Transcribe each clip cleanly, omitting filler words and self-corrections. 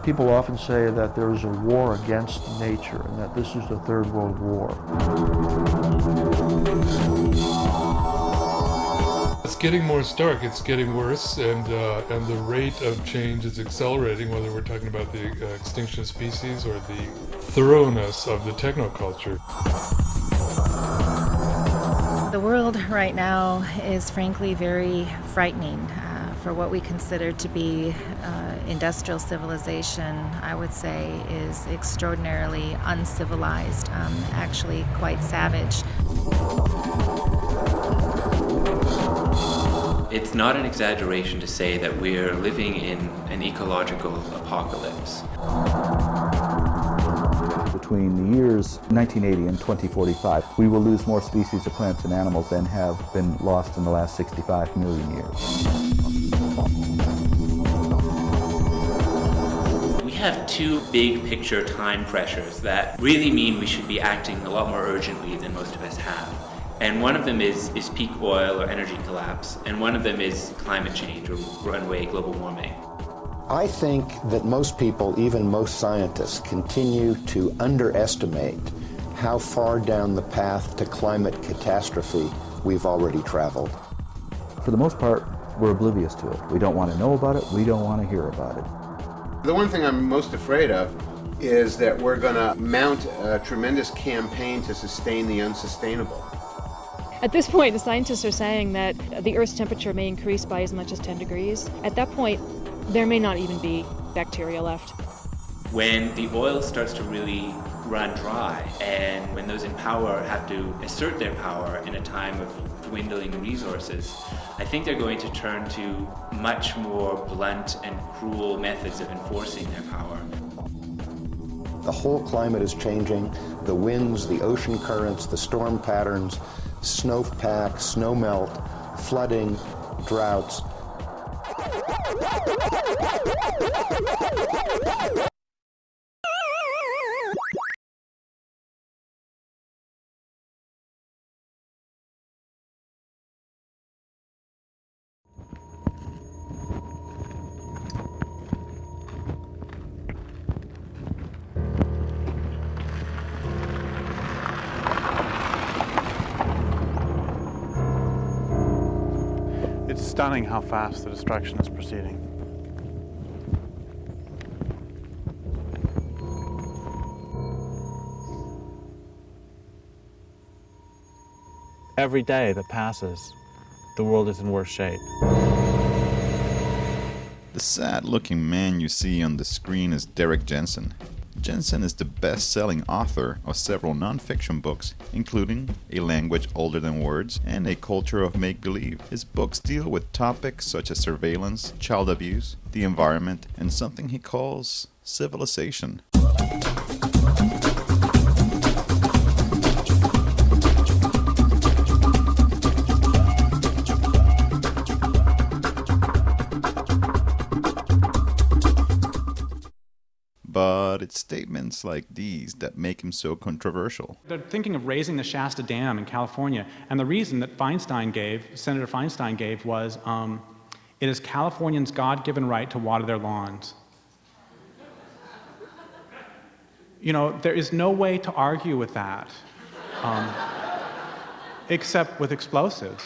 People often say that there is a war against nature and that this is the Third World War. It's getting more stark, it's getting worse, and the rate of change is accelerating, whether we're talking about the extinction of species or the thoroughness of the technoculture. The world right now is frankly very frightening. For what we consider to be industrial civilization, I would say is extraordinarily uncivilized, actually quite savage. It's not an exaggeration to say that we're living in an ecological apocalypse. Between the years 1980 and 2045, we will lose more species of plants and animals than have been lost in the last 65 million years. We have two big picture time pressures that really mean we should be acting a lot more urgently than most of us have. And one of them is peak oil or energy collapse, and one of them is climate change or runaway global warming. I think that most people, even most scientists, continue to underestimate how far down the path to climate catastrophe we've already traveled. For the most part, we're oblivious to it. We don't want to know about it. We don't want to hear about it. The one thing I'm most afraid of is that we're going to mount a tremendous campaign to sustain the unsustainable. At this point, the scientists are saying that the Earth's temperature may increase by as much as 10 degrees. At that point, there may not even be bacteria left. When the oil starts to really run dry, and when those in power have to assert their power in a time of dwindling resources, I think they're going to turn to much more blunt and cruel methods of enforcing their power. The whole climate is changing. The winds, the ocean currents, the storm patterns, snowpack, snowmelt, flooding, droughts. It's stunning how fast the destruction is proceeding. Every day that passes, the world is in worse shape. The sad-looking man you see on the screen is Derrick Jensen. Jensen is the best-selling author of several non-fiction books, including A Language Older Than Words and A Culture of Make-Believe. His books deal with topics such as surveillance, child abuse, the environment, and something he calls civilization. But it's statements like these that make him so controversial. They're thinking of raising the Shasta Dam in California, and the reason that Senator Feinstein gave was, it is Californians' God-given right to water their lawns. You know, there is no way to argue with that, except with explosives.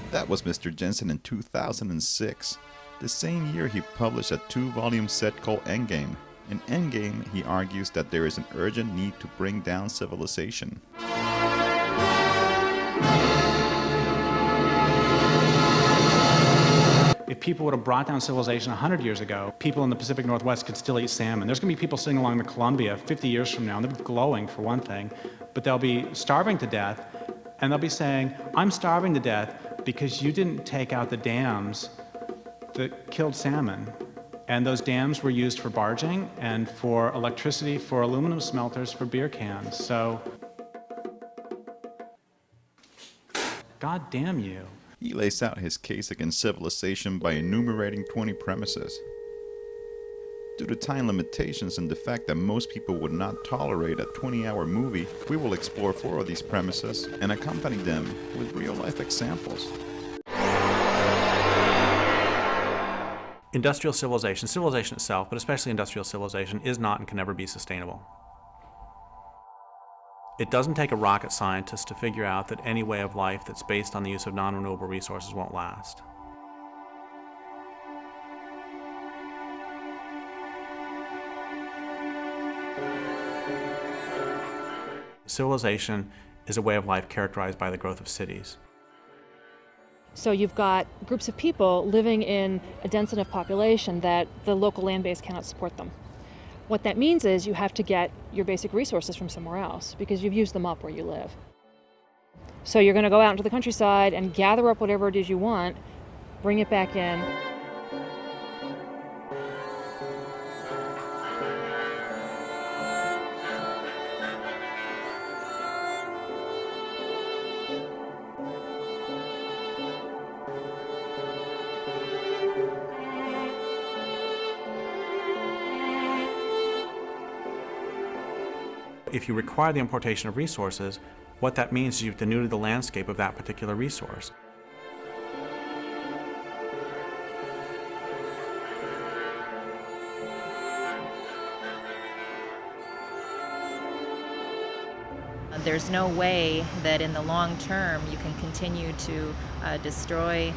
That was Mr. Jensen in 2006. The same year he published a 2-volume set called Endgame. In Endgame, he argues that there is an urgent need to bring down civilization. If people would have brought down civilization 100 years ago, people in the Pacific Northwest could still eat salmon. There's going to be people sitting along the Columbia 50 years from now, and they'll be glowing for one thing, but they'll be starving to death, and they'll be saying, I'm starving to death because you didn't take out the dams that killed salmon. And those dams were used for barging and for electricity for aluminum smelters for beer cans. So, God damn you. He lays out his case against civilization by enumerating 20 premises. Due to time limitations and the fact that most people would not tolerate a 20-hour movie, we will explore 4 of these premises and accompany them with real-life examples. Industrial civilization, civilization itself, but especially industrial civilization, is not and can never be sustainable. It doesn't take a rocket scientist to figure out that any way of life that's based on the use of non-renewable resources won't last. Civilization is a way of life characterized by the growth of cities. So you've got groups of people living in a dense enough population that the local land base cannot support them. What that means is you have to get your basic resources from somewhere else because you've used them up where you live. So you're going to go out into the countryside and gather up whatever it is you want, bring it back in. If you require the importation of resources, what that means is you've denuded the landscape of that particular resource. There's no way that in the long term you can continue to destroy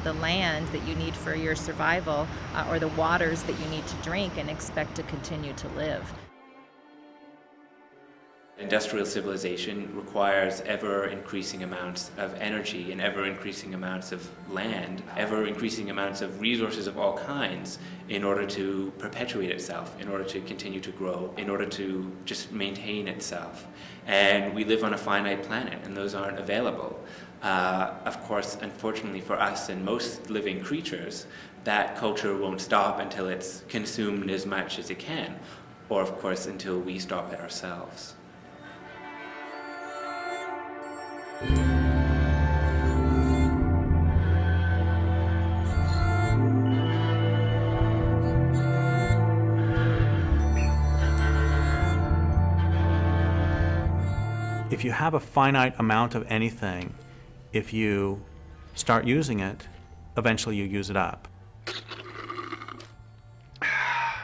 the land that you need for your survival or the waters that you need to drink and expect to continue to live. Industrial civilization requires ever-increasing amounts of energy and ever-increasing amounts of land, ever-increasing amounts of resources of all kinds in order to perpetuate itself, in order to continue to grow, in order to just maintain itself. And we live on a finite planet, and those aren't available. Of course, unfortunately for us and most living creatures, that culture won't stop until it's consumed as much as it can, or of course until we stop it ourselves. If you have a finite amount of anything, if you start using it, eventually you use it up.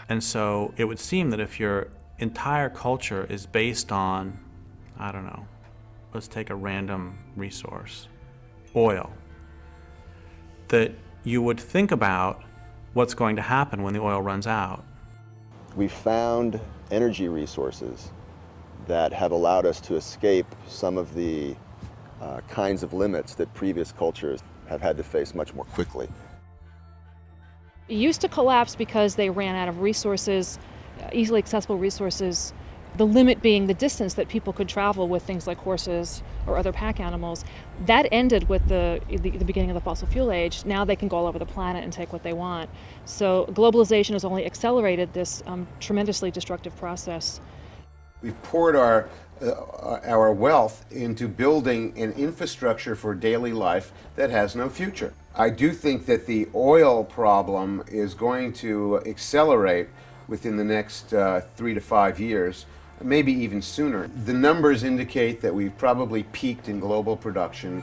And so it would seem that if your entire culture is based on, I don't know, let's take a random resource, oil, that you would think about what's going to happen when the oil runs out. We found energy resources that have allowed us to escape some of the kinds of limits that previous cultures have had to face much more quickly. It used to collapse because they ran out of resources, easily accessible resources, the limit being the distance that people could travel with things like horses or other pack animals. That ended with the beginning of the fossil fuel age. Now they can go all over the planet and take what they want. So globalization has only accelerated this tremendously destructive process. We've poured our wealth into building an infrastructure for daily life that has no future. I do think that the oil problem is going to accelerate within the next 3 to 5 years, maybe even sooner. The numbers indicate that we've probably peaked in global production.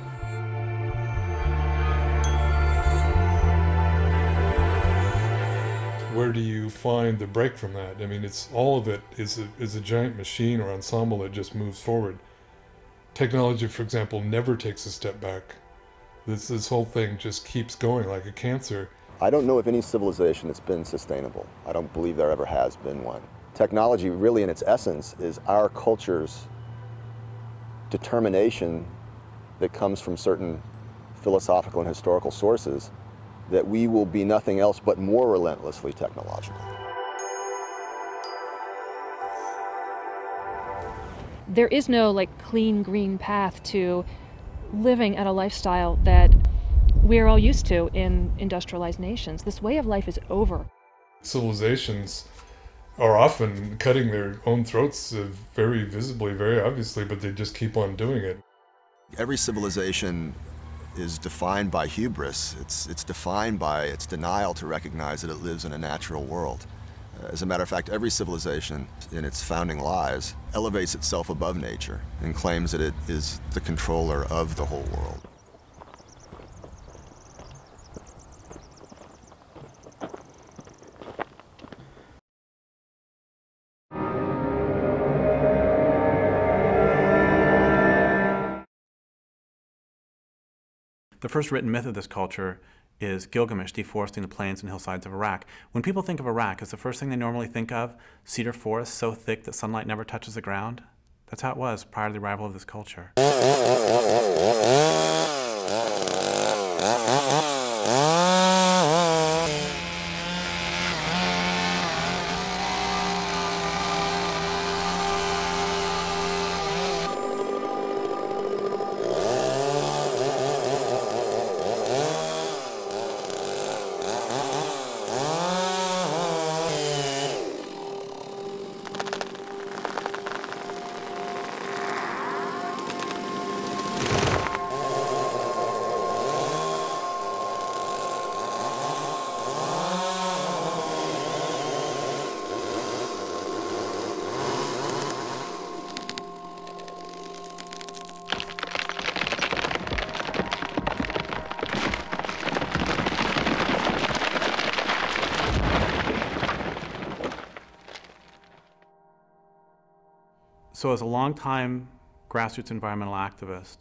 Where do you find the break from that? I mean, it's all of it is a giant machine or ensemble that just moves forward. Technology, for example, never takes a step back. This whole thing just keeps going like a cancer. I don't know of any civilization that's been sustainable. I don't believe there ever has been one. Technology, really in its essence, is our culture's determination that comes from certain philosophical and historical sources that we will be nothing else but more relentlessly technological. There is no clean green path to living at a lifestyle that we're all used to in industrialized nations. This way of life is over. Civilizations are often cutting their own throats very visibly, very obviously, but they just keep on doing it. Every civilization is defined by hubris. It's defined by its denial to recognize that it lives in a natural world. As a matter of fact, every civilization in its founding lies elevates itself above nature and claims that it is the controller of the whole world. The first written myth of this culture is Gilgamesh deforesting the plains and hillsides of Iraq. When people think of Iraq, is the first thing they normally think of cedar forests so thick that sunlight never touches the ground? That's how it was prior to the arrival of this culture. So as a longtime grassroots environmental activist,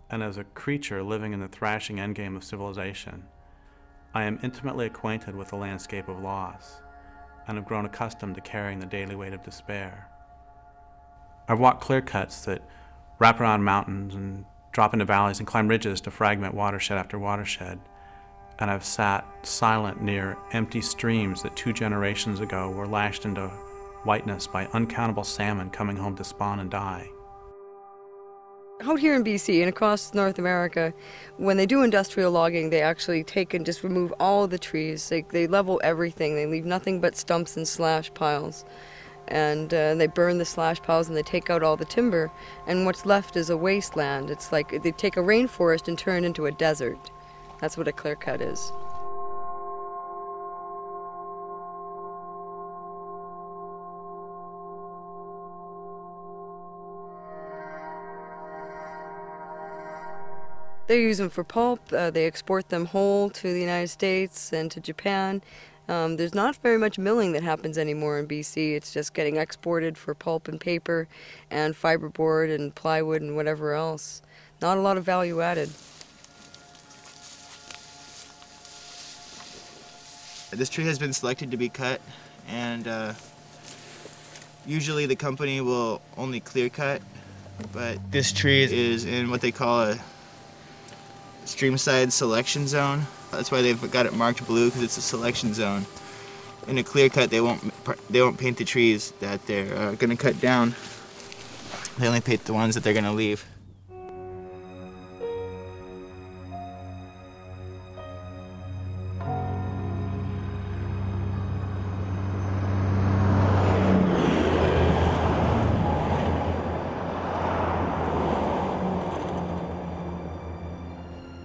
and as a creature living in the thrashing endgame of civilization, I am intimately acquainted with the landscape of loss, and have grown accustomed to carrying the daily weight of despair. I've walked clear cuts that wrap around mountains and drop into valleys and climb ridges to fragment watershed after watershed, and I've sat silent near empty streams that 2 generations ago were lashed into whiteness by uncountable salmon coming home to spawn and die. Out here in BC and across North America, when they do industrial logging, they actually take and just remove all of the trees. They level everything. They leave nothing but stumps and slash piles. And they burn the slash piles and they take out all the timber. And what's left is a wasteland. It's like they take a rainforest and turn it into a desert. That's what a clear cut is. They use them for pulp. They export them whole to the United States and to Japan. There's not very much milling that happens anymore in BC. It's just getting exported for pulp and paper and fiberboard and plywood and whatever else. Not a lot of value added. This tree has been selected to be cut, and usually the company will only clear cut, but this tree is in what they call a streamside selection zone. That's why they've got it marked blue, because it's a selection zone. In a clear cut, they won't paint the trees that they're going to cut down. They only paint the ones that they're going to leave.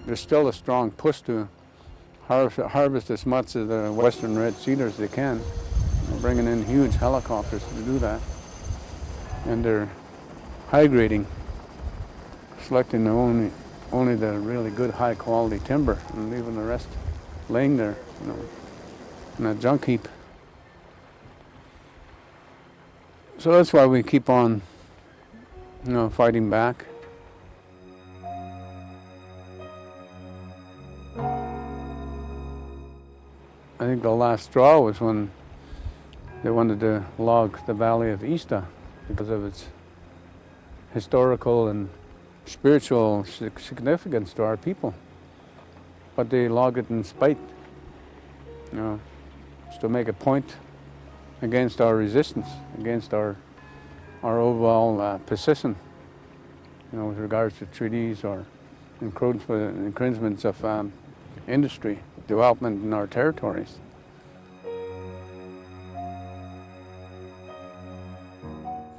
There's still a strong push to harvest as much of the western red cedar as they can. They're bringing in huge helicopters to do that. And they're high grading, selecting only the really good high quality timber and leaving the rest laying there, in a junk heap. So that's why we keep on, fighting back. I think the last straw was when they wanted to log the valley of Ista because of its historical and spiritual significance to our people. But they log it in spite, just to make a point against our resistance, against our overall position, with regards to treaties or encroachments of industry development in our territories.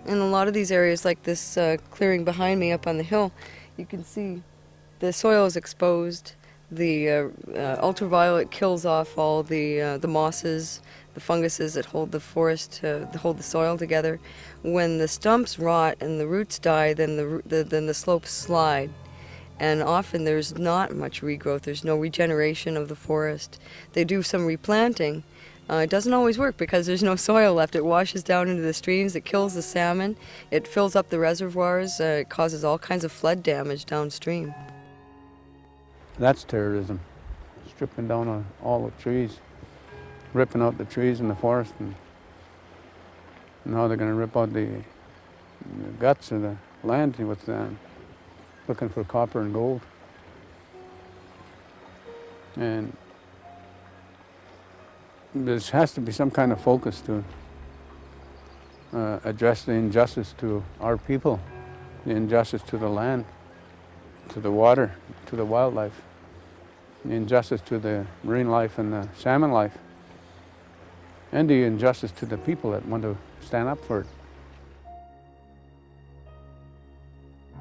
In a lot of these areas, like this clearing behind me up on the hill, you can see The soil is exposed. The ultraviolet kills off all the mosses, the funguses that hold the forest, hold the soil together. When the stumps rot and the roots die, then the slopes slide. And often there's not much regrowth. There's no regeneration of the forest. They do some replanting. It doesn't always work because there's no soil left. It washes down into the streams. It kills the salmon. It fills up the reservoirs. It causes all kinds of flood damage downstream. That's terrorism. Stripping down all the trees, ripping out the trees in the forest, and now they're going to rip out the guts of the land with looking for copper and gold. And there has to be some kind of focus to address the injustice to our people, the injustice to the land, to the water, to the wildlife, the injustice to the marine life and the salmon life, and the injustice to the people that want to stand up for it.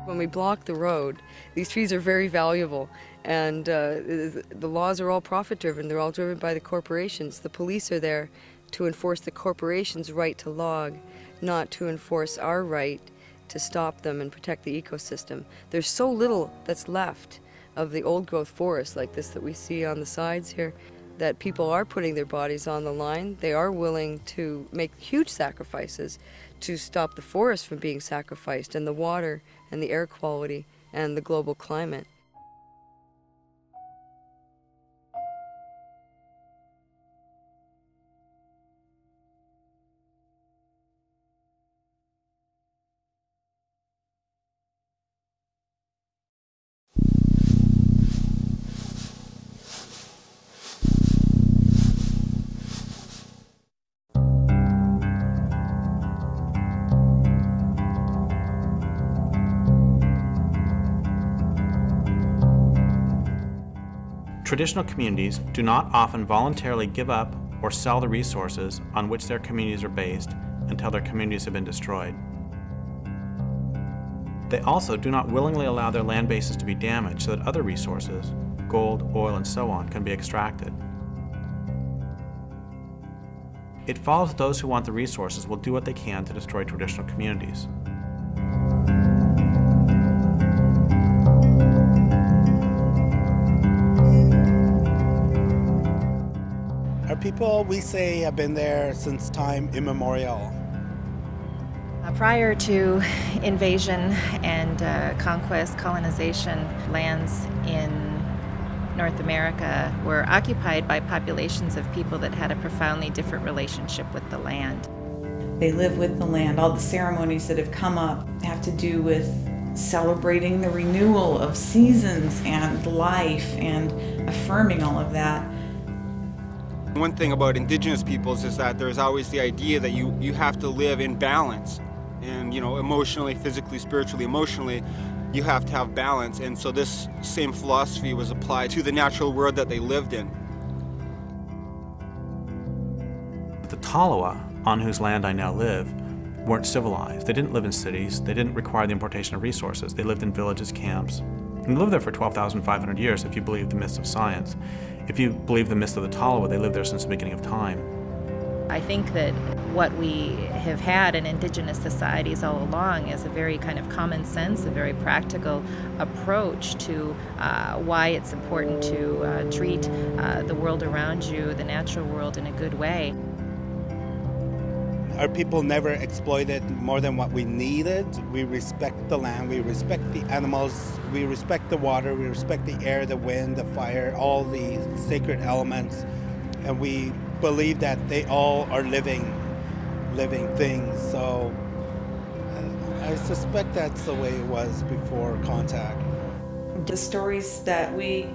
When we block the road, these trees are very valuable, and the laws are all profit-driven. They're all driven by the corporations. The police are there to enforce the corporations' right to log, not to enforce our right to stop them and protect the ecosystem. There's so little that's left of the old-growth forest like this that we see on the sides here, that people are putting their bodies on the line. They are willing to make huge sacrifices to stop the forest from being sacrificed, and the water and the air quality and the global climate. Traditional communities do not often voluntarily give up or sell the resources on which their communities are based until their communities have been destroyed. They also do not willingly allow their land bases to be damaged so that other resources, gold, oil, and so on, can be extracted. It follows that those who want the resources will do what they can to destroy traditional communities. Our people, we say, have been there since time immemorial. Prior to invasion and conquest, colonization, lands in North America were occupied by populations of people that had a profoundly different relationship with the land. They live with the land. All the ceremonies that have come up have to do with celebrating the renewal of seasons and life and affirming all of that. One thing about Indigenous peoples is that there's always the idea that you have to live in balance. And, you know, emotionally, physically, spiritually, emotionally, you have to have balance. And so this same philosophy was applied to the natural world that they lived in. The Tolowa, on whose land I now live, weren't civilized. They didn't live in cities. They didn't require the importation of resources. They lived in villages, camps. And they lived there for 12,500 years if you believe the myths of science. If you believe the myths of the Tolowa, they lived there since the beginning of time. I think that what we have had in Indigenous societies all along is a very kind of common sense, a very practical approach to why it's important to treat the world around you, the natural world, in a good way. Our people never exploited more than what we needed. We respect the land, we respect the animals, we respect the water, we respect the air, the wind, the fire, all the sacred elements, and we believe that they all are living things. So I suspect that's the way it was before contact. The stories that we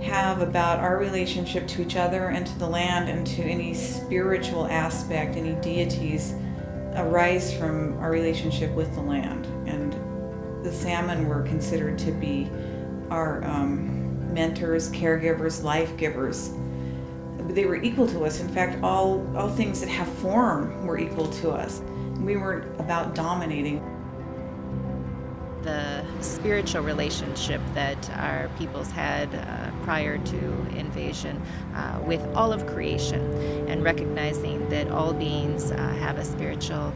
have about our relationship to each other and to the land and to any spiritual aspect, any deities, arise from our relationship with the land. And the salmon were considered to be our mentors, caregivers, life givers. They were equal to us. In fact, all things that have form were equal to us. We weren't about dominating. the spiritual relationship that our peoples had prior to invasion with all of creation, and recognizing that all beings have a spiritual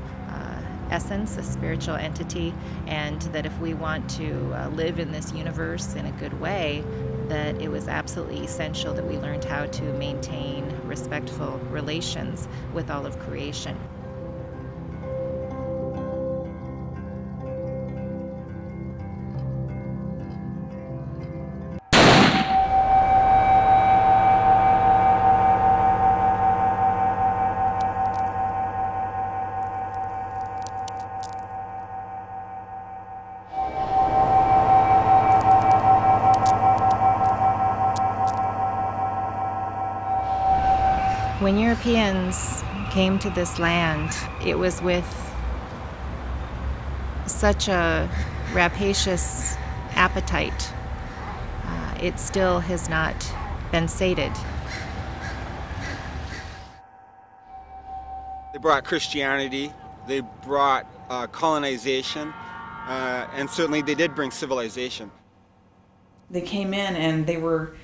essence, a spiritual entity, and that if we want to live in this universe in a good way, that it was absolutely essential that we learned how to maintain respectful relations with all of creation. When Europeans came to this land, it was with such a rapacious appetite. It still has not been sated. They brought Christianity, they brought colonization, and certainly they did bring civilization. They came in and they were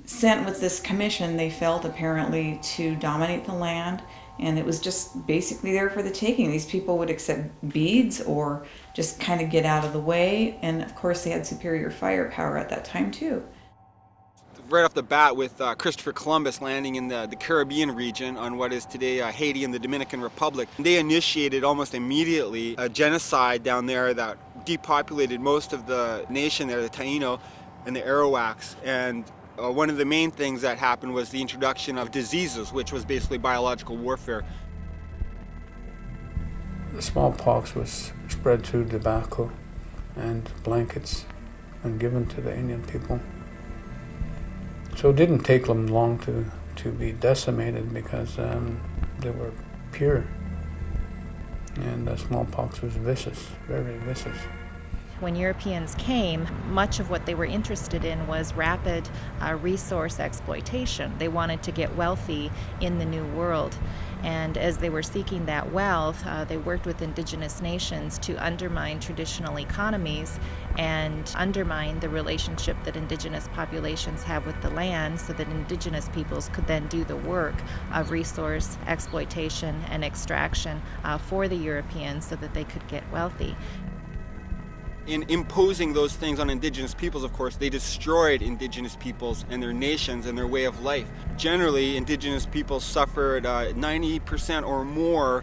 sent with this commission, they felt, apparently, to dominate the land, and it was just basically there for the taking. These people would accept beads or just kind of get out of the way, and of course they had superior firepower at that time too. Right off the bat, with Christopher Columbus landing in the Caribbean region on what is today Haiti and the Dominican Republic, they initiated almost immediately a genocide down there that depopulated most of the nation there, the Taino and the Arawaks. And one of the main things that happened was the introduction of diseases, which was basically biological warfare. The smallpox was spread through tobacco and blankets and given to the Indian people. So it didn't take them long to be decimated because they were pure. And the smallpox was vicious, very vicious. When Europeans came, much of what they were interested in was rapid resource exploitation. They wanted to get wealthy in the New World. And as they were seeking that wealth, they worked with indigenous nations to undermine traditional economies and undermine the relationship that indigenous populations have with the land, so that indigenous peoples could then do the work of resource exploitation and extraction for the Europeans so that they could get wealthy. In imposing those things on indigenous peoples, of course, they destroyed indigenous peoples and their nations and their way of life. Generally, indigenous peoples suffered 90% or more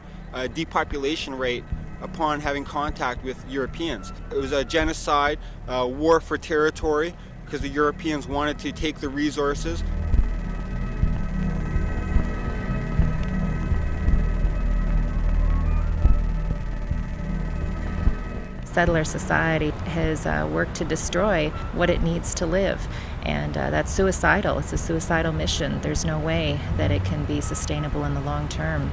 depopulation rate upon having contact with Europeans. It was a genocide, war for territory, because the Europeans wanted to take the resources. Settler society has worked to destroy what it needs to live, and that's suicidal. It's a suicidal mission. There's no way that it can be sustainable in the long term.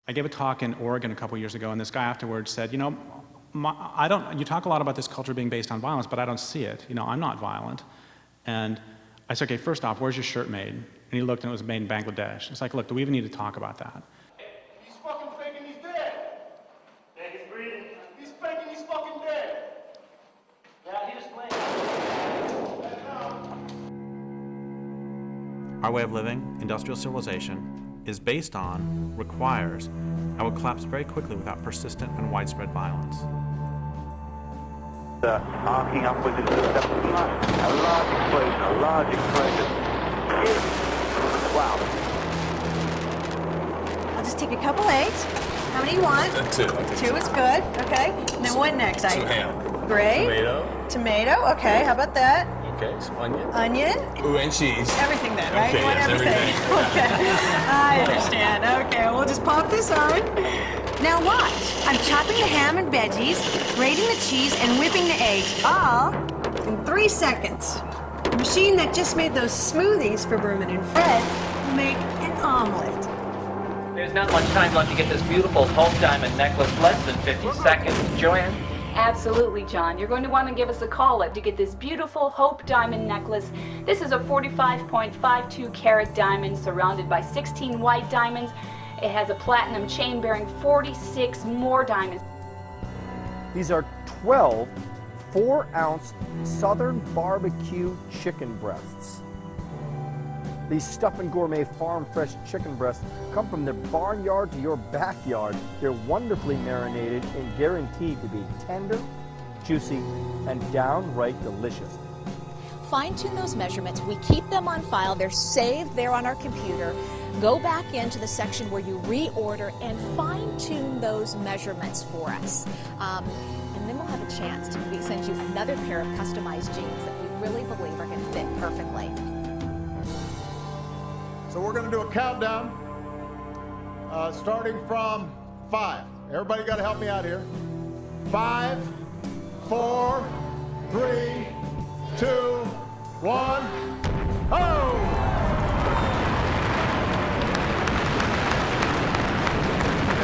I gave a talk in Oregon a couple years ago, and this guy afterwards said, you know, you talk a lot about this culture being based on violence, but I don't see it. You know, I'm not violent. And I said, okay, first off, where's your shirt made? And he looked and it was made in Bangladesh. It's like, look, do we even need to talk about that? He's fucking faking he's dead. Yeah, he's breathing. He's faking he's fucking dead. Yeah, he just blamed. Our way of living, industrial civilization, is based on, requires, and will collapse very quickly without persistent and widespread violence. Arcing upwards into the depths of the night. A large explosion. Wow. I'll just take a couple eggs. How many you want? Two. Two is good. Okay. And then what next? Some ham. Great. Tomato. Okay. How about that? Okay. Some onion. Onion. Ooh, and cheese. Everything then, right? Okay, You want yes, everything. Okay. I understand. Okay. We'll just pop this on. Now watch. I'm chopping the ham and veggies, grating the cheese, and whipping the eggs, all in 3 seconds. The machine that just made those smoothies for Berman and Fred will make an omelet. There's not much time left to get this beautiful pulse diamond necklace, less than 50 seconds. Joanne? Absolutely, John. You're going to want to give us a call to get this beautiful Hope diamond necklace. This is a 45.52 carat diamond surrounded by 16 white diamonds. It has a platinum chain bearing 46 more diamonds. These are 12 4-ounce Southern barbecue chicken breasts. These stuffed and gourmet farm fresh chicken breasts come from their barnyard to your backyard. They're wonderfully marinated and guaranteed to be tender, juicy, and downright delicious. Fine-tune those measurements. We keep them on file. They're saved there on our computer. Go back into the section where you reorder and fine-tune those measurements for us. And then we'll have a chance to send you another pair of customized jeans that we really believe are going to fit perfectly. So we're going to do a countdown, starting from 5. Everybody got to help me out here. 5, 4, 3, 2, 1. Oh!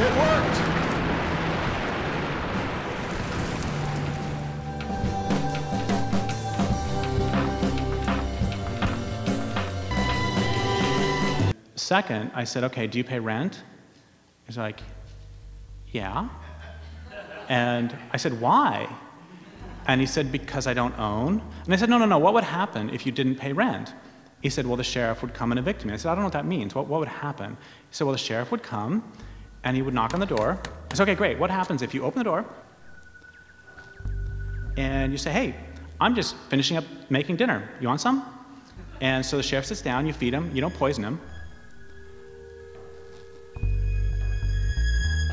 It worked. Second, I said, okay, do you pay rent? He's like, yeah. And I said, why? And he said, because I don't own. And I said, no, what would happen if you didn't pay rent? He said, well, the sheriff would come and evict me. I said, I don't know what that means. What would happen? He said, well, the sheriff would come and he would knock on the door. I said, okay, great. What happens if you open the door and you say, hey, I'm just finishing up making dinner. You want some? And so the sheriff sits down, you feed him, you don't poison him.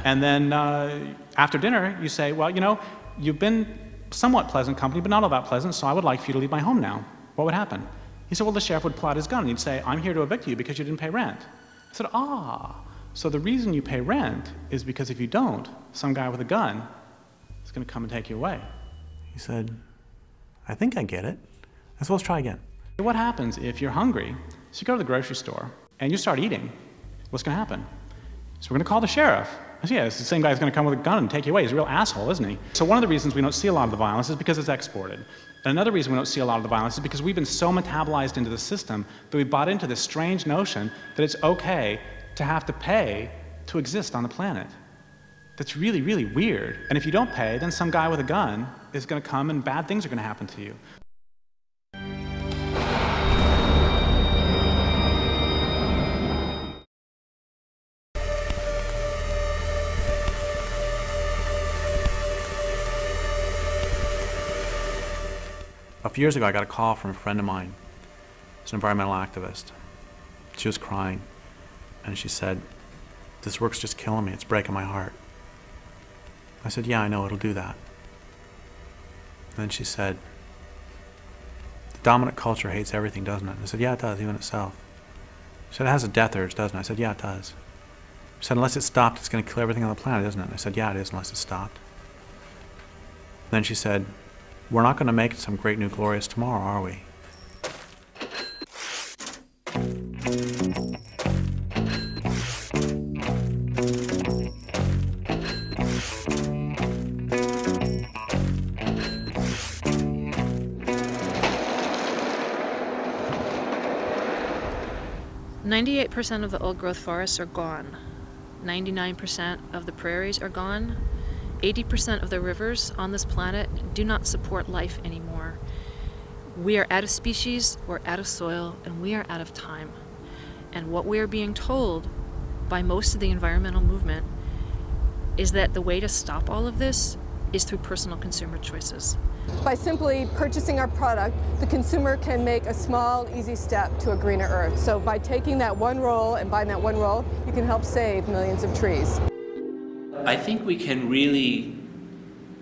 And then after dinner, you say, well, you know, you've been somewhat pleasant company, but not all that pleasant, so I would like for you to leave my home now. What would happen? He said, well, the sheriff would pull out his gun and he'd say, I'm here to evict you because you didn't pay rent. I said, so the reason you pay rent is because if you don't, some guy with a gun is going to come and take you away. He said, I think I get it. I said, let's try again. What happens if you're hungry, so you go to the grocery store and you start eating? What's going to happen? So we're going to call the sheriff. I said, yeah, it's the same guy who's going to come with a gun and take you away. He's a real asshole, isn't he? So one of the reasons we don't see a lot of the violence is because it's exported. And another reason we don't see a lot of the violence is because we've been so metabolized into the system that we bought into this strange notion that it's okay to have to pay to exist on the planet. That's really, really weird. And if you don't pay, then some guy with a gun is going to come and bad things are going to happen to you. A few years ago, I got a call from a friend of mine. She's an environmental activist. She was crying, and she said, this work's just killing me. It's breaking my heart. I said, yeah, I know, it'll do that. And then she said, the dominant culture hates everything, doesn't it? I said, yeah, it does, even itself. She said, it has a death urge, doesn't it? I said, yeah, it does. She said, unless it's stopped, it's going to kill everything on the planet, isn't it? I said, yeah, it is, unless it's stopped. Then she said, we're not going to make it some great new glorious tomorrow, are we? %98 of the old-growth forests are gone. 99% of the prairies are gone. 80% of the rivers on this planet do not support life anymore. We are out of species, we're out of soil, and we are out of time. And what we are being told by most of the environmental movement is that the way to stop all of this is through personal consumer choices. By simply purchasing our product, the consumer can make a small, easy step to a greener earth. So by taking that one roll and buying that one roll, you can help save millions of trees. I think we can really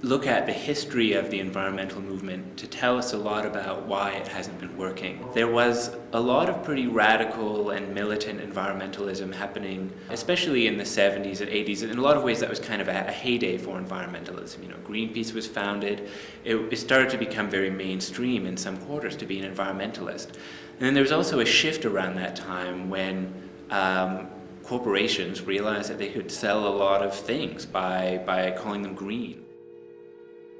look at the history of the environmental movement to tell us a lot about why it hasn't been working. There was a lot of pretty radical and militant environmentalism happening, especially in the 70s and 80s. In a lot of ways that was kind of a heyday for environmentalism. You know, Greenpeace was founded. It started to become very mainstream in some quarters to be an environmentalist. And then there was also a shift around that time when corporations realized that they could sell a lot of things by calling them green.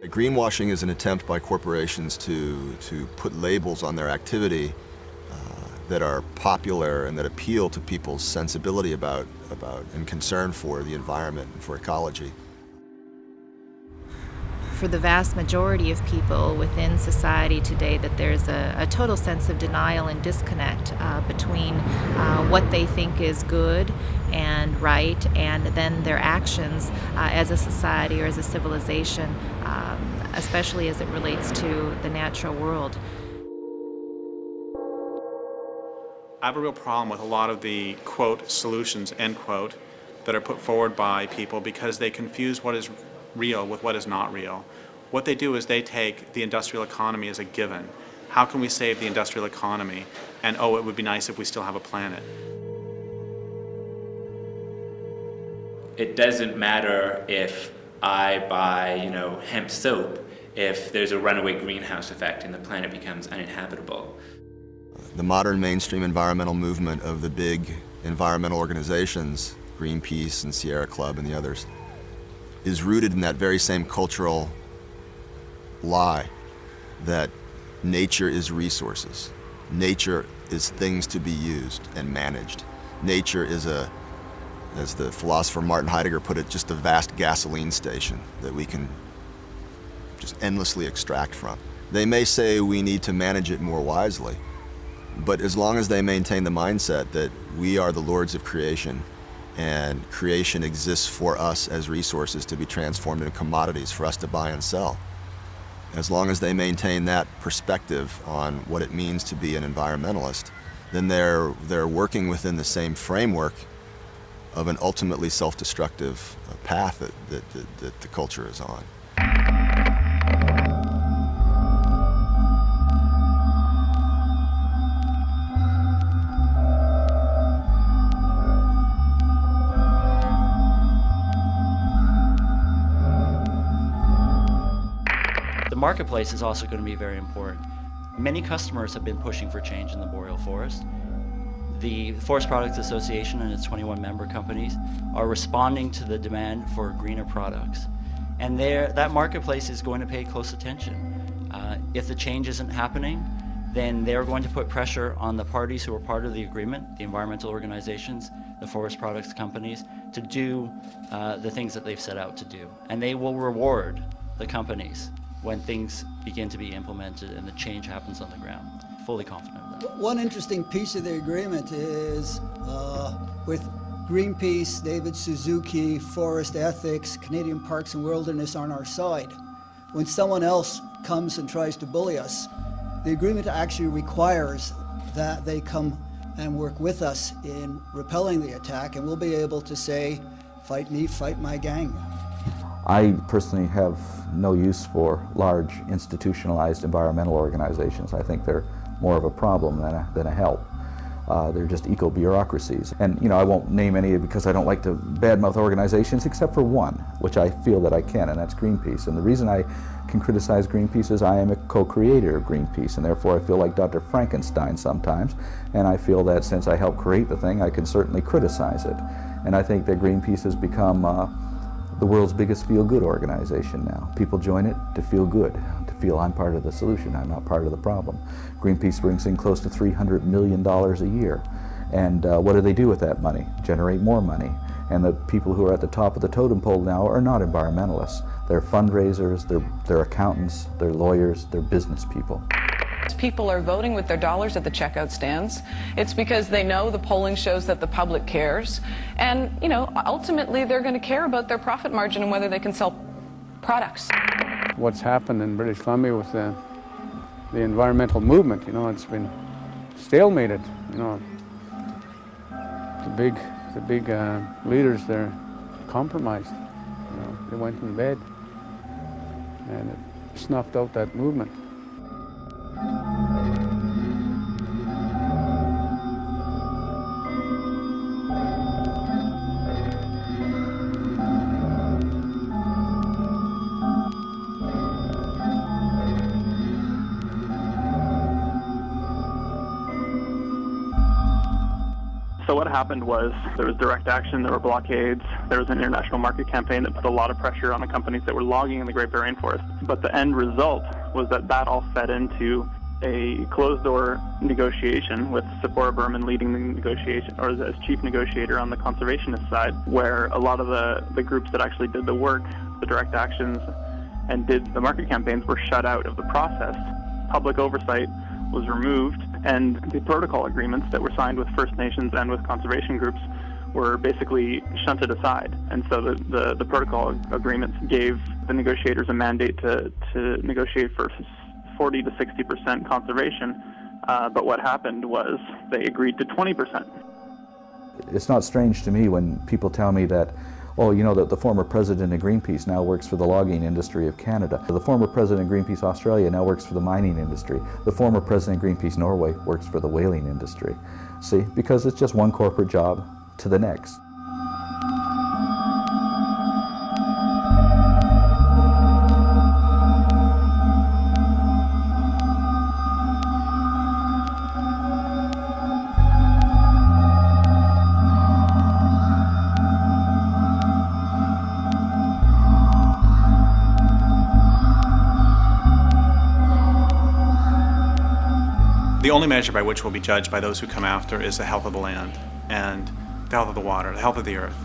Greenwashing is an attempt by corporations to put labels on their activity that are popular and that appeal to people's sensibility about and concern for the environment and for ecology. For the vast majority of people within society today, that there's a total sense of denial and disconnect between what they think is good and right and then their actions as a society or as a civilization, especially as it relates to the natural world. I have a real problem with a lot of the, quote, solutions, end quote, that are put forward by people because they confuse what is real with what is not real. What they do is they take the industrial economy as a given. How can we save the industrial economy? And oh, it would be nice if we still have a planet. It doesn't matter if I buy, hemp soap if there's a runaway greenhouse effect and the planet becomes uninhabitable. The modern mainstream environmental movement of the big environmental organizations, Greenpeace and Sierra Club and the others, is rooted in that very same cultural lie that nature is resources. Nature is things to be used and managed. Nature is as the philosopher Martin Heidegger put it, just a vast gasoline station that we can just endlessly extract from. They may say we need to manage it more wisely, but as long as they maintain the mindset that we are the lords of creation and creation exists for us as resources to be transformed into commodities for us to buy and sell. As long as they maintain that perspective on what it means to be an environmentalist, then they're working within the same framework of an ultimately self-destructive path that the culture is on. The marketplace is also going to be very important. Many customers have been pushing for change in the boreal forest. The Forest Products Association and its 21 member companies are responding to the demand for greener products. And that marketplace is going to pay close attention. If the change isn't happening, then they're going to put pressure on the parties who are part of the agreement, the environmental organizations, the forest products companies, to do the things that they've set out to do. And they will reward the companies when things begin to be implemented and the change happens on the ground. Fully confident of that. One interesting piece of the agreement is with Greenpeace, David Suzuki, Forest Ethics, Canadian Parks and Wilderness on our side. When someone else comes and tries to bully us, the agreement actually requires that they come and work with us in repelling the attack, and we'll be able to say, fight me, fight my gang. I personally have no use for large institutionalized environmental organizations. I think they're more of a problem than a help. They're just eco-bureaucracies. And I won't name any because I don't like to badmouth organizations except for one, which I feel that I can, and that's Greenpeace. And the reason I can criticize Greenpeace is I am a co-creator of Greenpeace, and therefore I feel like Dr. Frankenstein sometimes, and I feel that since I helped create the thing, I can certainly criticize it. And I think that Greenpeace has become the world's biggest feel-good organization now. People join it to feel good, to feel I'm part of the solution, I'm not part of the problem. Greenpeace brings in close to $300 million a year. And what do they do with that money? Generate more money. And the people who are at the top of the totem pole now are not environmentalists. They're fundraisers, they're accountants, they're lawyers, they're business people. People are voting with their dollars at the checkout stands. It's because they know the polling shows that the public cares. And, ultimately they're going to care about their profit margin and whether they can sell products. What's happened in British Columbia with the environmental movement, it's been stalemated. The big leaders, they're compromised. They went in bed and it snuffed out that movement. So what happened was there was direct action, there were blockades, there was an international market campaign that put a lot of pressure on the companies that were logging in the Great Barrier Rainforest. But the end result was that all fed into a closed-door negotiation with Sephora Berman leading the negotiation, or as chief negotiator on the conservationist side, where a lot of the groups that actually did the work, the direct actions, and did the market campaigns were shut out of the process. Public oversight was removed, and the protocol agreements that were signed with First Nations and with conservation groups were basically shunted aside. And so the protocol agreements gave the negotiators a mandate to negotiate for 40 to 60% conservation, but what happened was they agreed to 20%. It's not strange to me when people tell me that, oh, you know, that the former president of Greenpeace now works for the logging industry of Canada. The former president of Greenpeace Australia now works for the mining industry. The former president of Greenpeace Norway works for the whaling industry. See, because it's just one corporate job to the next. The only measure by which we'll be judged by those who come after is the health of the land and the health of the water, the health of the earth.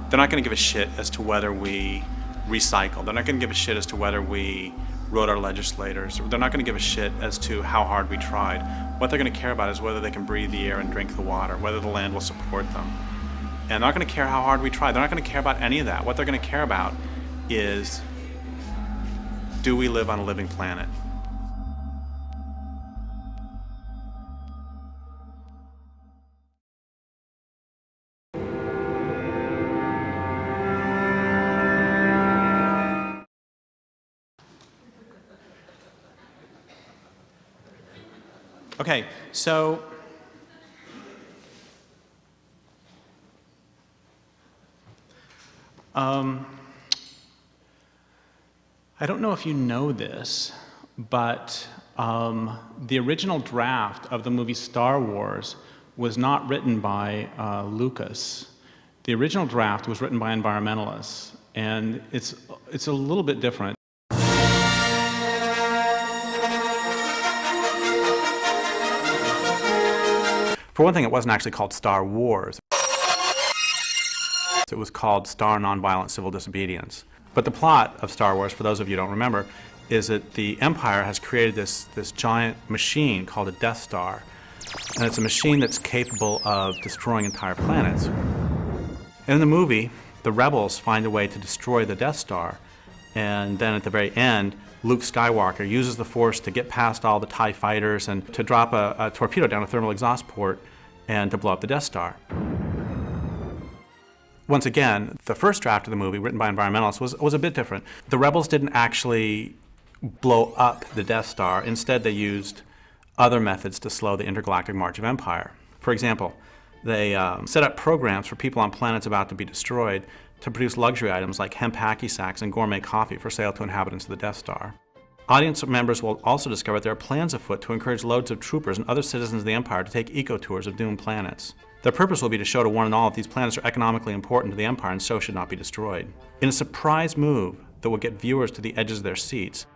They're not going to give a shit as to whether we recycle. They're not going to give a shit as to whether we wrote our legislators. They're not going to give a shit as to how hard we tried. What they're going to care about is whether they can breathe the air and drink the water, whether the land will support them. And they're not going to care how hard we try. They're not going to care about any of that. What they're going to care about is, do we live on a living planet? Okay, so I don't know if you know this, but the original draft of the movie Star Wars was not written by Lucas. The original draft was written by environmentalists, and it's a little bit different. For one thing, it wasn't actually called Star Wars. It was called Star Nonviolent Civil Disobedience. But the plot of Star Wars, for those of you who don't remember, is that the Empire has created this giant machine called a Death Star. And it's a machine that's capable of destroying entire planets. In the movie, the rebels find a way to destroy the Death Star. And then at the very end, Luke Skywalker uses the Force to get past all the TIE fighters and to drop a torpedo down a thermal exhaust port and to blow up the Death Star. Once again, the first draft of the movie, written by environmentalists, was a bit different. The rebels didn't actually blow up the Death Star. Instead, they used other methods to slow the intergalactic march of empire. For example, they set up programs for people on planets about to be destroyed to produce luxury items like hemp hacky sacks and gourmet coffee for sale to inhabitants of the Death Star. Audience members will also discover there are plans afoot to encourage loads of troopers and other citizens of the Empire to take eco-tours of doomed planets. Their purpose will be to show to one and all that these planets are economically important to the Empire and so should not be destroyed. In a surprise move that will get viewers to the edges of their seats,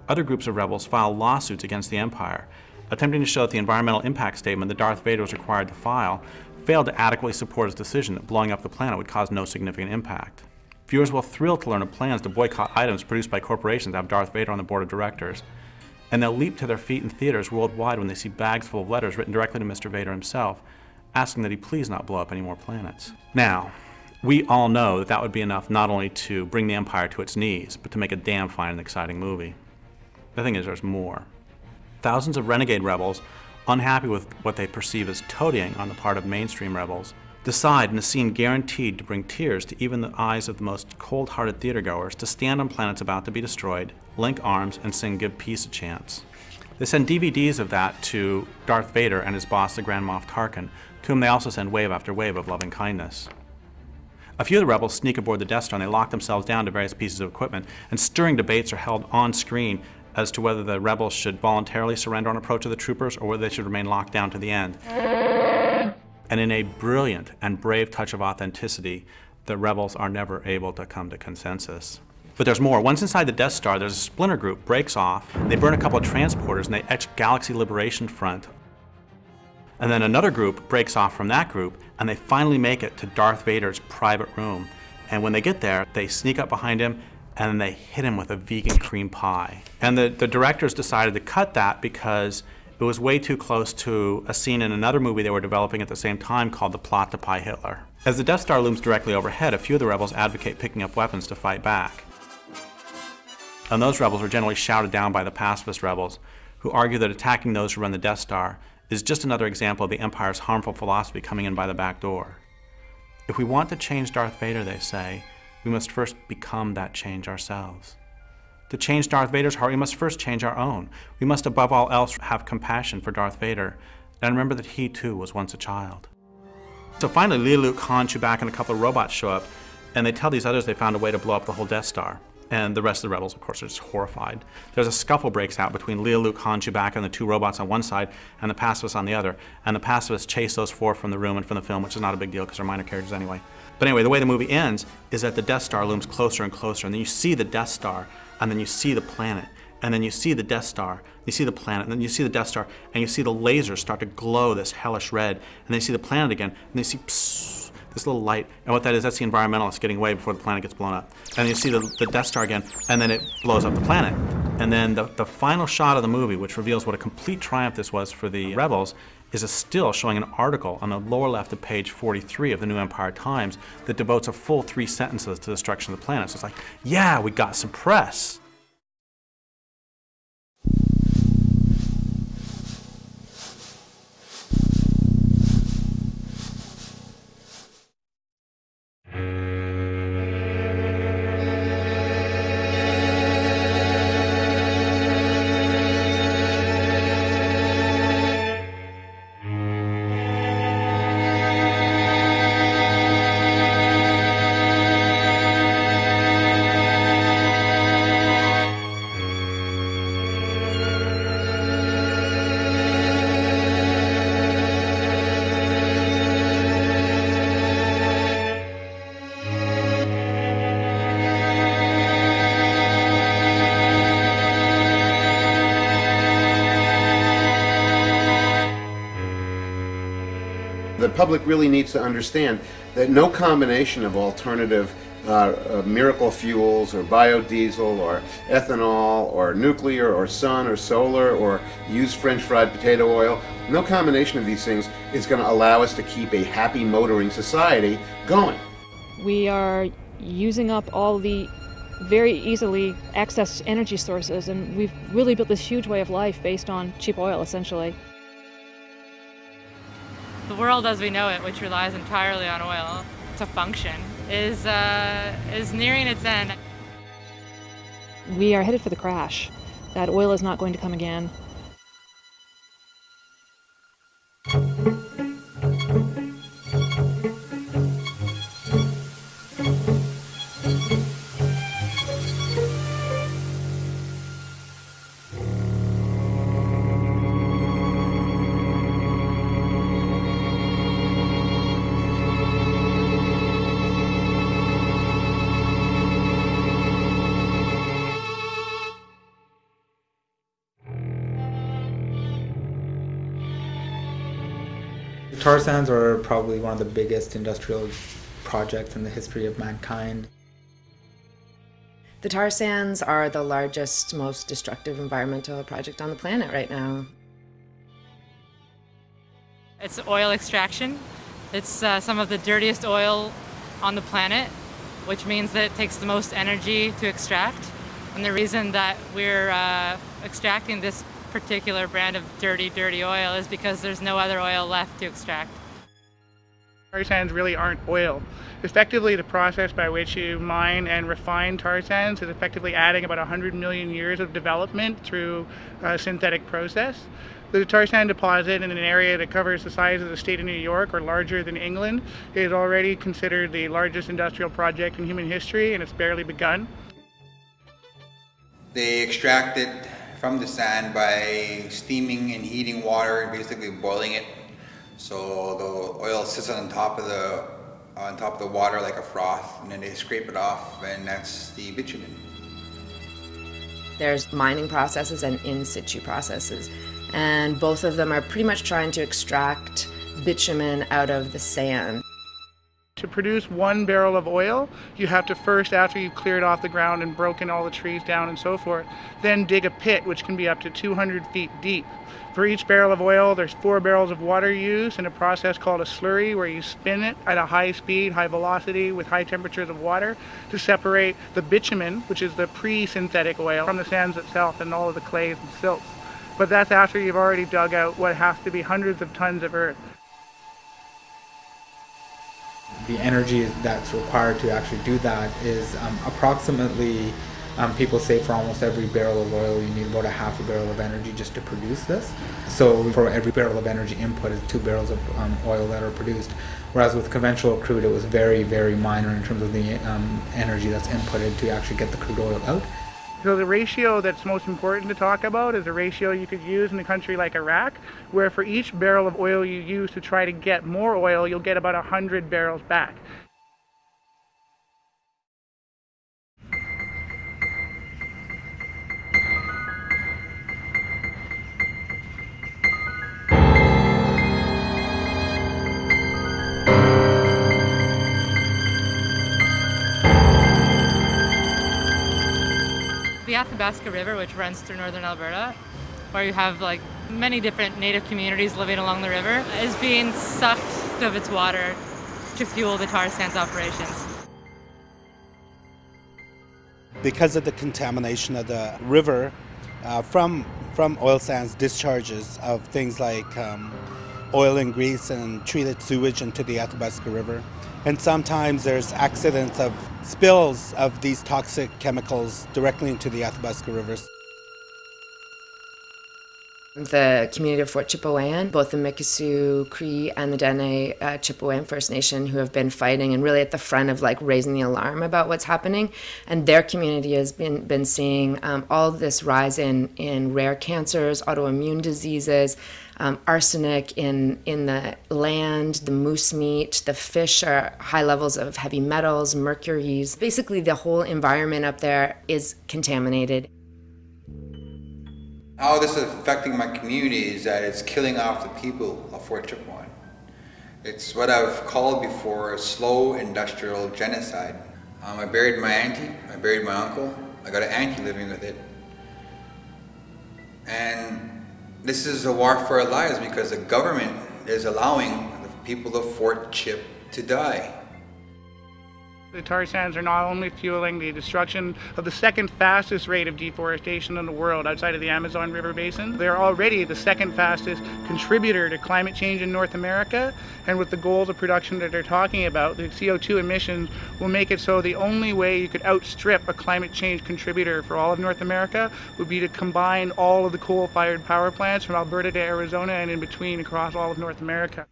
other groups of rebels file lawsuits against the Empire, attempting to show that the environmental impact statement that Darth Vader was required to file failed to adequately support his decision that blowing up the planet would cause no significant impact. Viewers will thrill to learn of plans to boycott items produced by corporations that have Darth Vader on the board of directors, and they'll leap to their feet in theaters worldwide when they see bags full of letters written directly to Mr. Vader himself, asking that he please not blow up any more planets. Now, we all know that that would be enough not only to bring the Empire to its knees, but to make a damn fine and exciting movie. The thing is, there's more. Thousands of renegade rebels, unhappy with what they perceive as toadying on the part of mainstream rebels, decide in a scene guaranteed to bring tears to even the eyes of the most cold-hearted theatergoers to stand on planets about to be destroyed, link arms, and sing "Give Peace a Chance." They send DVDs of that to Darth Vader and his boss, the Grand Moff Tarkin, to whom they also send wave after wave of loving kindness. A few of the rebels sneak aboard the Death Star and they lock themselves down to various pieces of equipment, and stirring debates are held on screen as to whether the rebels should voluntarily surrender on approach of the troopers or whether they should remain locked down to the end. And in a brilliant and brave touch of authenticity, the rebels are never able to come to consensus. But there's more. Once inside the Death Star, there's a splinter group, breaks off, they burn a couple of transporters, and they etch Galaxy Liberation Front. And then another group breaks off from that group, and they finally make it to Darth Vader's private room. And when they get there, they sneak up behind him, and they hit him with a vegan cream pie. And the directors decided to cut that because it was way too close to a scene in another movie they were developing at the same time called The Plot to Pie Hitler. As the Death Star looms directly overhead, a few of the rebels advocate picking up weapons to fight back. And those rebels are generally shouted down by the pacifist rebels, who argue that attacking those who run the Death Star is just another example of the Empire's harmful philosophy coming in by the back door. If we want to change Darth Vader, they say, we must first become that change ourselves. To change Darth Vader's heart, we must first change our own. We must above all else have compassion for Darth Vader and remember that he too was once a child. So finally, Leia, Luke, Han, Chewbacca, and a couple of robots show up, and they tell these others they found a way to blow up the whole Death Star. And the rest of the rebels, of course, are just horrified. There's a scuffle breaks out between Leia, Luke, Han, Chewbacca, and the two robots on one side, and the pacifists on the other. And the pacifists chase those four from the room and from the film, which is not a big deal because they're minor characters anyway. But anyway, the way the movie ends is that the Death Star looms closer and closer, and then you see the Death Star, and then you see the planet, and then you see the Death Star, you see the planet, and then you see the Death Star, and you see the lasers start to glow this hellish red, and then you see the planet again, and then you see psst, this little light, and what that is, that's the environmentalists getting away before the planet gets blown up. And you see the Death Star again, and then it blows up the planet. And then the final shot of the movie, which reveals what a complete triumph this was for the rebels, is a still showing an article on the lower left of page 43 of the New Empire Times that devotes a full 3 sentences to the destruction of the planet. So it's like, yeah, we got some press. The public really needs to understand that no combination of alternative miracle fuels or biodiesel or ethanol or nuclear or sun or solar or used French fried potato oil, no combination of these things is going to allow us to keep a happy motoring society going. We are using up all the very easily accessed energy sources, and we've really built this huge way of life based on cheap oil, essentially. The world as we know it, which relies entirely on oil to function, is nearing its end. We are headed for the crash. That oil is not going to come again. Tar sands are probably one of the biggest industrial projects in the history of mankind. The tar sands are the largest, most destructive environmental project on the planet right now. It's oil extraction. It's some of the dirtiest oil on the planet, which means that it takes the most energy to extract. And the reason that we're extracting this particular brand of dirty oil is because there's no other oil left to extract. Tar sands really aren't oil. Effectively, the process by which you mine and refine tar sands is effectively adding about 100 million years of development through a synthetic process. The tar sand deposit in an area that covers the size of the state of New York or larger than England is already considered the largest industrial project in human history, and it's barely begun. They extract it from the sand by steaming and heating water and basically boiling it So the oil sits on top of the water like a froth, and then they scrape it off, and that's the bitumen. There's mining processes and in situ processes, and both of them are pretty much trying to extract bitumen out of the sand. To produce 1 barrel of oil, you have to first, after you've cleared off the ground and broken all the trees down and so forth, then dig a pit which can be up to 200 feet deep. For each barrel of oil, there's 4 barrels of water used in a process called a slurry, where you spin it at a high speed, high velocity, with high temperatures of water to separate the bitumen, which is the pre-synthetic oil, from the sands itself and all of the clays and silts. But that's after you've already dug out what has to be hundreds of tons of earth. The energy that's required to actually do that is approximately, people say for almost every barrel of oil you need about a half a barrel of energy just to produce this. So for every barrel of energy input is 2 barrels of oil that are produced. Whereas with conventional crude it was very, very minor in terms of the energy that's inputted to actually get the crude oil out. So the ratio that's most important to talk about is a ratio you could use in a country like Iraq, where for each barrel of oil you use to try to get more oil, you'll get about 100 barrels back. The Athabasca River, which runs through northern Alberta, where you have like many different native communities living along the river, is being sucked of its water to fuel the tar sands operations. Because of the contamination of the river from oil sands discharges of things like oil and grease and treated sewage into the Athabasca River. And sometimes there's accidents of spills of these toxic chemicals directly into the Athabasca rivers. The community of Fort Chipewyan, both the Mikisew Cree and the Dene Chipewyan First Nation, who have been fighting and really at the front of like raising the alarm about what's happening, and their community has been seeing all this rise in rare cancers, autoimmune diseases, arsenic in the land, the moose meat, the fish are high levels of heavy metals, mercuries. Basically the whole environment up there is contaminated. How this is affecting my community is that it's killing off the people of Fort Chipewyan. It's what I've called before a slow industrial genocide. I buried my auntie, I buried my uncle, I got an auntie living with it. And this is a war for our lives because the government is allowing the people of Fort Chip to die. The tar sands are not only fueling the destruction of the second fastest rate of deforestation in the world outside of the Amazon River Basin, they're already the second fastest contributor to climate change in North America. And with the goals of production that they're talking about, the CO2 emissions will make it so the only way you could outstrip a climate change contributor for all of North America would be to combine all of the coal-fired power plants from Alberta to Arizona and in between across all of North America.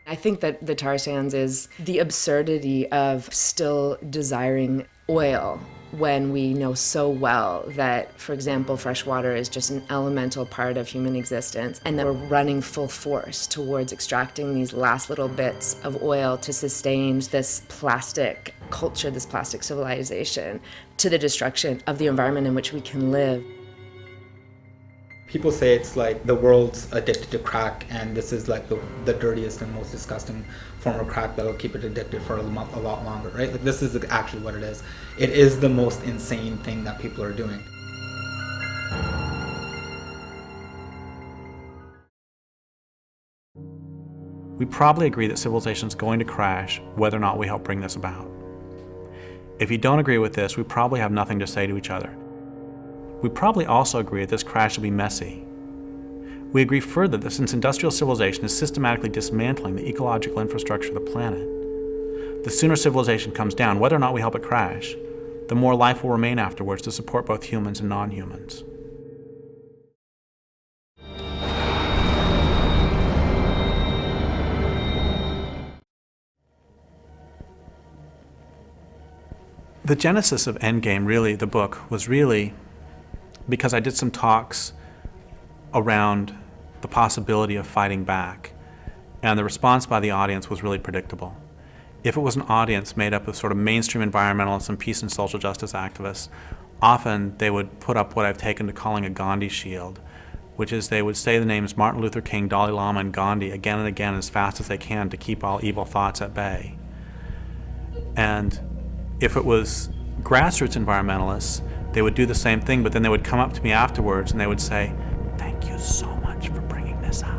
I think that the tar sands is the absurdity of still desiring oil when we know so well that, for example, fresh water is just an elemental part of human existence, and that we're running full force towards extracting these last little bits of oil to sustain this plastic culture, this plastic civilization, to the destruction of the environment in which we can live. People say it's like the world's addicted to crack, and this is like the dirtiest and most disgusting form of crack that'll keep it addicted for a lot longer, right? Like this is actually what it is. It is the most insane thing that people are doing. We probably agree that civilization is going to crash whether or not we help bring this about. If you don't agree with this, we probably have nothing to say to each other. We probably also agree that this crash will be messy. We agree further that since industrial civilization is systematically dismantling the ecological infrastructure of the planet, the sooner civilization comes down, whether or not we help it crash, the more life will remain afterwards to support both humans and non-humans. The genesis of Endgame, really, the book, was really because I did some talks around the possibility of fighting back. And the response by the audience was really predictable. If it was an audience made up of sort of mainstream environmentalists and peace and social justice activists, often they would put up what I've taken to calling a Gandhi shield, which is they would say the names Martin Luther King, Dalai Lama, and Gandhi again and again as fast as they can to keep all evil thoughts at bay. And if it was grassroots environmentalists, they would do the same thing, but then they would come up to me afterwards and they would say, "Thank you so much for bringing this up."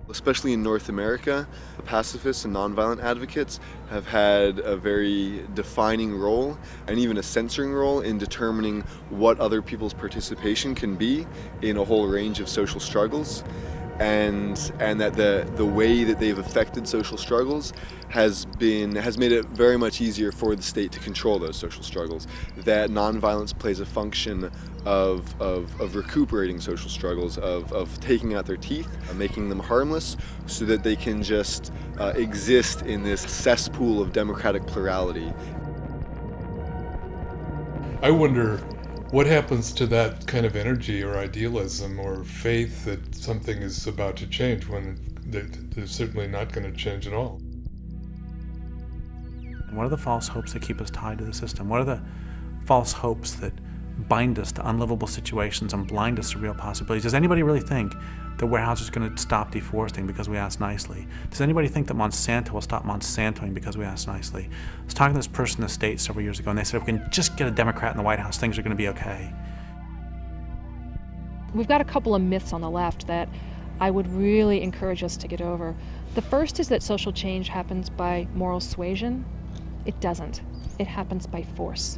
Especially in North America, pacifists and nonviolent advocates have had a very defining role and even a censoring role in determining what other people's participation can be in a whole range of social struggles, and that the way that they've affected social struggles has made it very much easier for the state to control those social struggles. That nonviolence plays a function of recuperating social struggles, of taking out their teeth, making them harmless, so that they can just exist in this cesspool of democratic plurality. I wonder what happens to that kind of energy or idealism or faith that something is about to change when they're certainly not going to change at all. What are the false hopes that keep us tied to the system? What are the false hopes that bind us to unlivable situations and blind us to real possibilities? Does anybody really think that warehouses are going to stop deforesting because we ask nicely? Does anybody think that Monsanto will stop Monsantoing because we ask nicely? I was talking to this person in the States several years ago, and they said, if we can just get a Democrat in the White House, things are going to be okay. We've got a couple of myths on the left that I would really encourage us to get over. The first is that social change happens by moral suasion. It doesn't. It happens by force.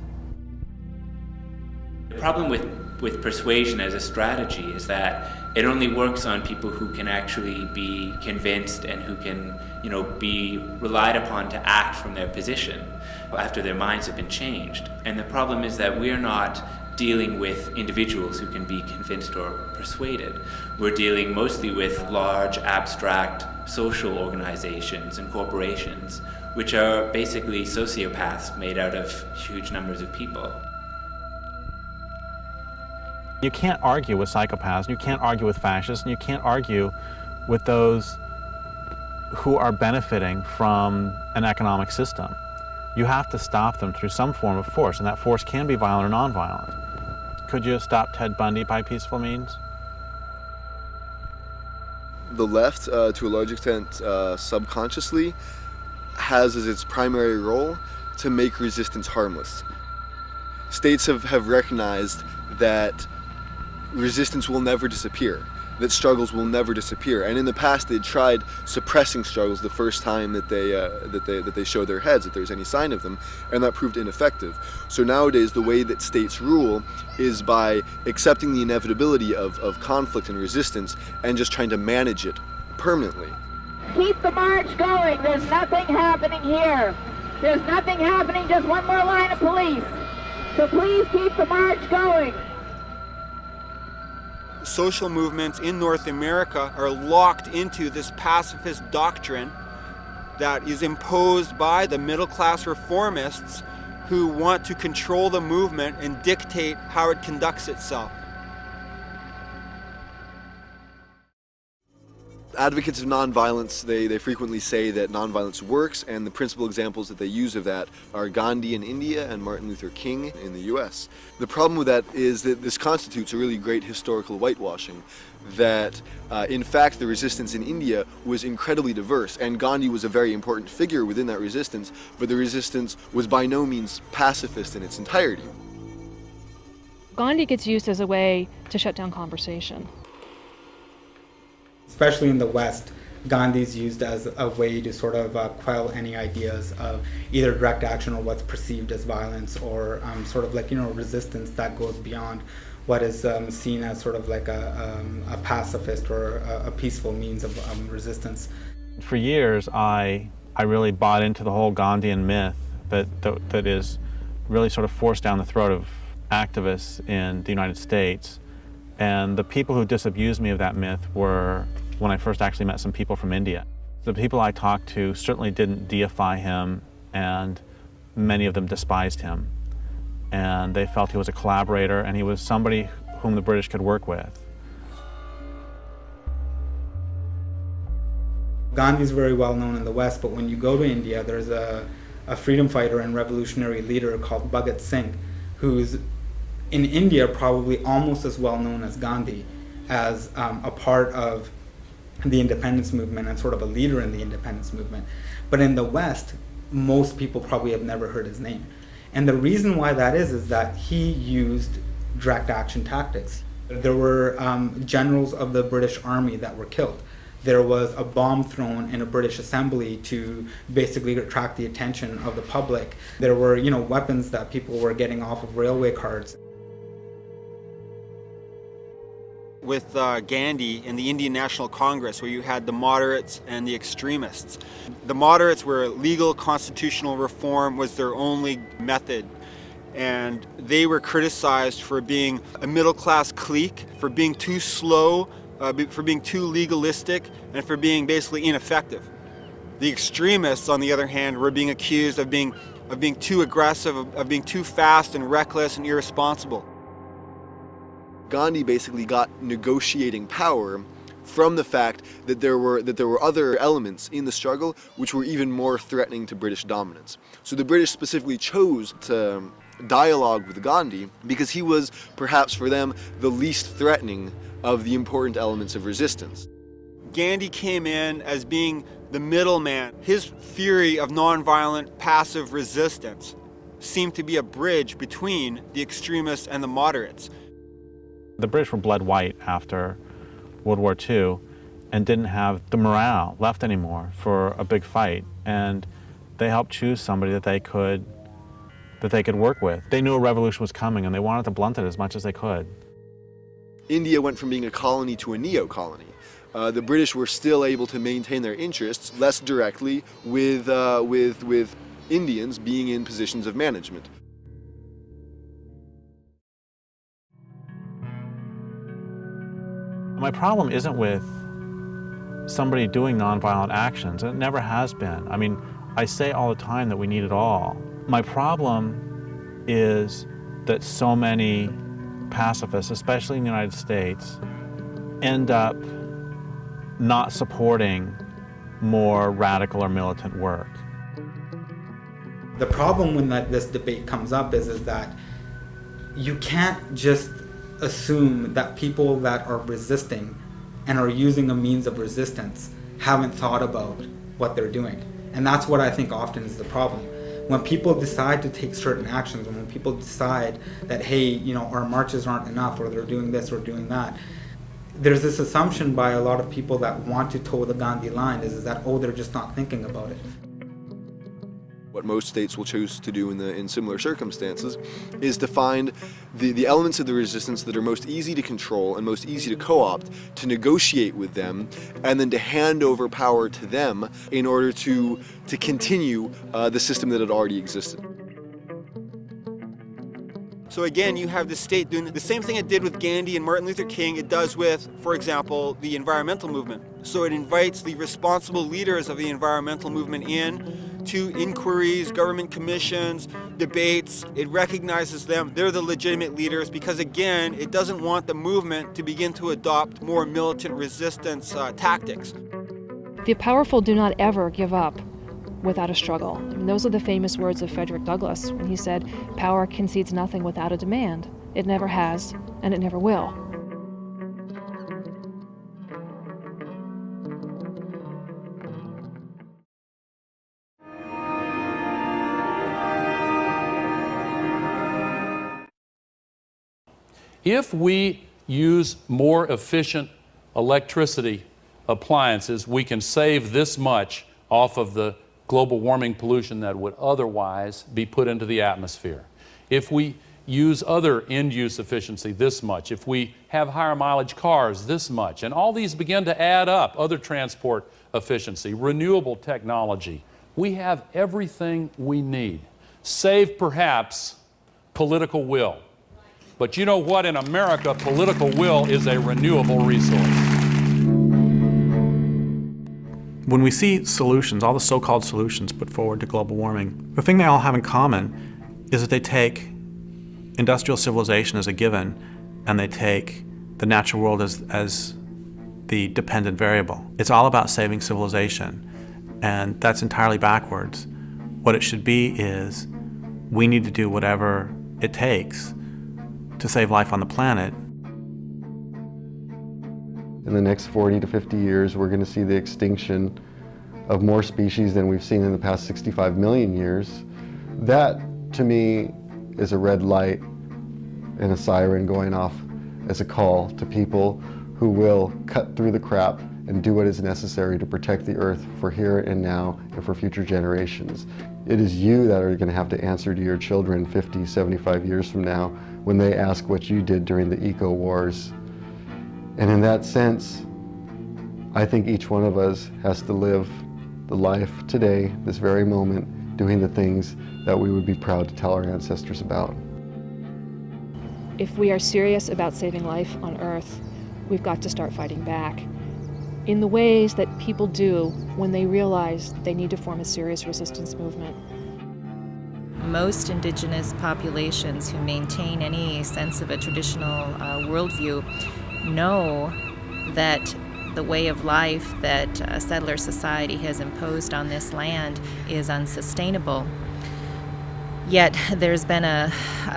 The problem with persuasion as a strategy is that it only works on people who can actually be convinced and who can, be relied upon to act from their position after their minds have been changed. And the problem is that we're not dealing with individuals who can be convinced or persuaded. We're dealing mostly with large, abstract social organizations and corporations, which are basically sociopaths made out of huge numbers of people. You can't argue with psychopaths, and you can't argue with fascists, and you can't argue with those who are benefiting from an economic system. You have to stop them through some form of force, and that force can be violent or nonviolent. Could you stop Ted Bundy by peaceful means? The left, to a large extent subconsciously, has as its primary role to make resistance harmless. States have recognized that resistance will never disappear, that struggles will never disappear, and in the past they tried suppressing struggles the first time that they showed their heads, if there's any sign of them, and that proved ineffective. So nowadays the way that states rule is by accepting the inevitability of conflict and resistance and just trying to manage it permanently. Keep the march going. There's nothing happening here. There's nothing happening, just one more line of police. So please keep the march going. Social movements in North America are locked into this pacifist doctrine that is imposed by the middle-class reformists who want to control the movement and dictate how it conducts itself. Advocates of nonviolence, they frequently say that nonviolence works, and the principal examples that they use of that are Gandhi in India and Martin Luther King in the US. The problem with that is that this constitutes a really great historical whitewashing, that in fact the resistance in India was incredibly diverse, and Gandhi was a very important figure within that resistance, but the resistance was by no means pacifist in its entirety. Gandhi gets used as a way to shut down conversation. Especially in the West, Gandhi's used as a way to sort of quell any ideas of either direct action or what's perceived as violence, or sort of like, resistance that goes beyond what is seen as sort of like a pacifist or a peaceful means of resistance. For years, I really bought into the whole Gandhian myth that is really sort of forced down the throat of activists in the United States. And the people who disabused me of that myth were when I first actually met some people from India. The people I talked to certainly didn't deify him, and many of them despised him. and they felt he was a collaborator and he was somebody whom the British could work with. Gandhi's very well known in the West, but when you go to India, there's a freedom fighter and revolutionary leader called Bhagat Singh, who's in India probably almost as well known as Gandhi, as a part of the independence movement and sort of a leader in the independence movement. But in the West, most people probably have never heard his name. And the reason why that is that he used direct action tactics. There were generals of the British Army that were killed. There was a bomb thrown in a British assembly to basically attract the attention of the public. There were, weapons that people were getting off of railway carts. With Gandhi in the Indian National Congress, where you had the moderates and the extremists. The moderates were legal constitutional reform was their only method, and they were criticized for being a middle-class clique, for being too slow, for being too legalistic, and for being basically ineffective. The extremists, on the other hand, were being accused of being too aggressive, of being too fast and reckless and irresponsible. Gandhi basically got negotiating power from the fact that there were other elements in the struggle which were even more threatening to British dominance. So the British specifically chose to dialogue with Gandhi because he was, perhaps for them, the least threatening of the important elements of resistance. Gandhi came in as being the middleman. His theory of nonviolent passive resistance seemed to be a bridge between the extremists and the moderates. The British were bled white after World War II and didn't have the morale left anymore for a big fight, and they helped choose somebody that they could work with. They knew a revolution was coming and they wanted to blunt it as much as they could. India went from being a colony to a neo-colony. The British were still able to maintain their interests less directly with Indians being in positions of management. My problem isn't with somebody doing nonviolent actions, and it never has been. I mean, I say all the time that we need it all. My problem is that so many pacifists, especially in the United States, end up not supporting more radical or militant work. The problem when this debate comes up is that you can't just assume that people that are resisting and are using a means of resistance haven't thought about what they're doing. And that's what I think often is the problem. When people decide to take certain actions, and when people decide that, hey, our marches aren't enough, or they're doing this or doing that, there's this assumption by a lot of people that want to toe the Gandhi line is that, oh, they're just not thinking about it. What most states will choose to do in similar circumstances is to find the elements of the resistance that are most easy to control and most easy to co-opt, to negotiate with them, and then to hand over power to them in order to continue the system that had already existed. So again, you have the state doing the same thing it did with Gandhi and Martin Luther King, it does with, for example, the environmental movement. So it invites the responsible leaders of the environmental movement in to inquiries, government commissions, debates. It recognizes them. They're the legitimate leaders because, again, it doesn't want the movement to begin to adopt more militant resistance tactics. The powerful do not ever give up without a struggle. I mean, those are the famous words of Frederick Douglass when he said, "Power concedes nothing without a demand. It never has, and it never will." If we use more efficient electricity appliances, we can save this much off of the global warming pollution that would otherwise be put into the atmosphere. If we use other end-use efficiency, this much. If we have higher mileage cars, this much. And all these begin to add up. Other transport efficiency, renewable technology. We have everything we need, save perhaps political will. But you know what? In America, political will is a renewable resource. When we see solutions, all the so-called solutions put forward to global warming, the thing they all have in common is that they take industrial civilization as a given, and they take the natural world as the dependent variable. It's all about saving civilization, and that's entirely backwards. What it should be is, we need to do whatever it takes to save life on the planet. In the next 40 to 50 years, we're going to see the extinction of more species than we've seen in the past 65 million years. That, to me, is a red light and a siren going off as a call to people who will cut through the crap and do what is necessary to protect the earth for here and now and for future generations. It is you that are going to have to answer to your children 50, 75 years from now when they ask what you did during the eco wars. And in that sense, I think each one of us has to live the life today, this very moment, doing the things that we would be proud to tell our ancestors about. If we are serious about saving life on Earth, we've got to start fighting back in the ways that people do when they realize they need to form a serious resistance movement. Most indigenous populations who maintain any sense of a traditional worldview know that the way of life that settler society has imposed on this land is unsustainable. Yet there's been a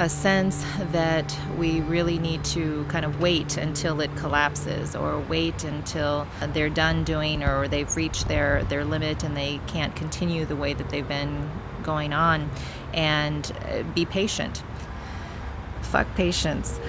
sense that we really need to kind of wait until it collapses, or wait until they're done doing, or they've reached their limit and they can't continue the way that they've been going on, and be patient. Fuck patience.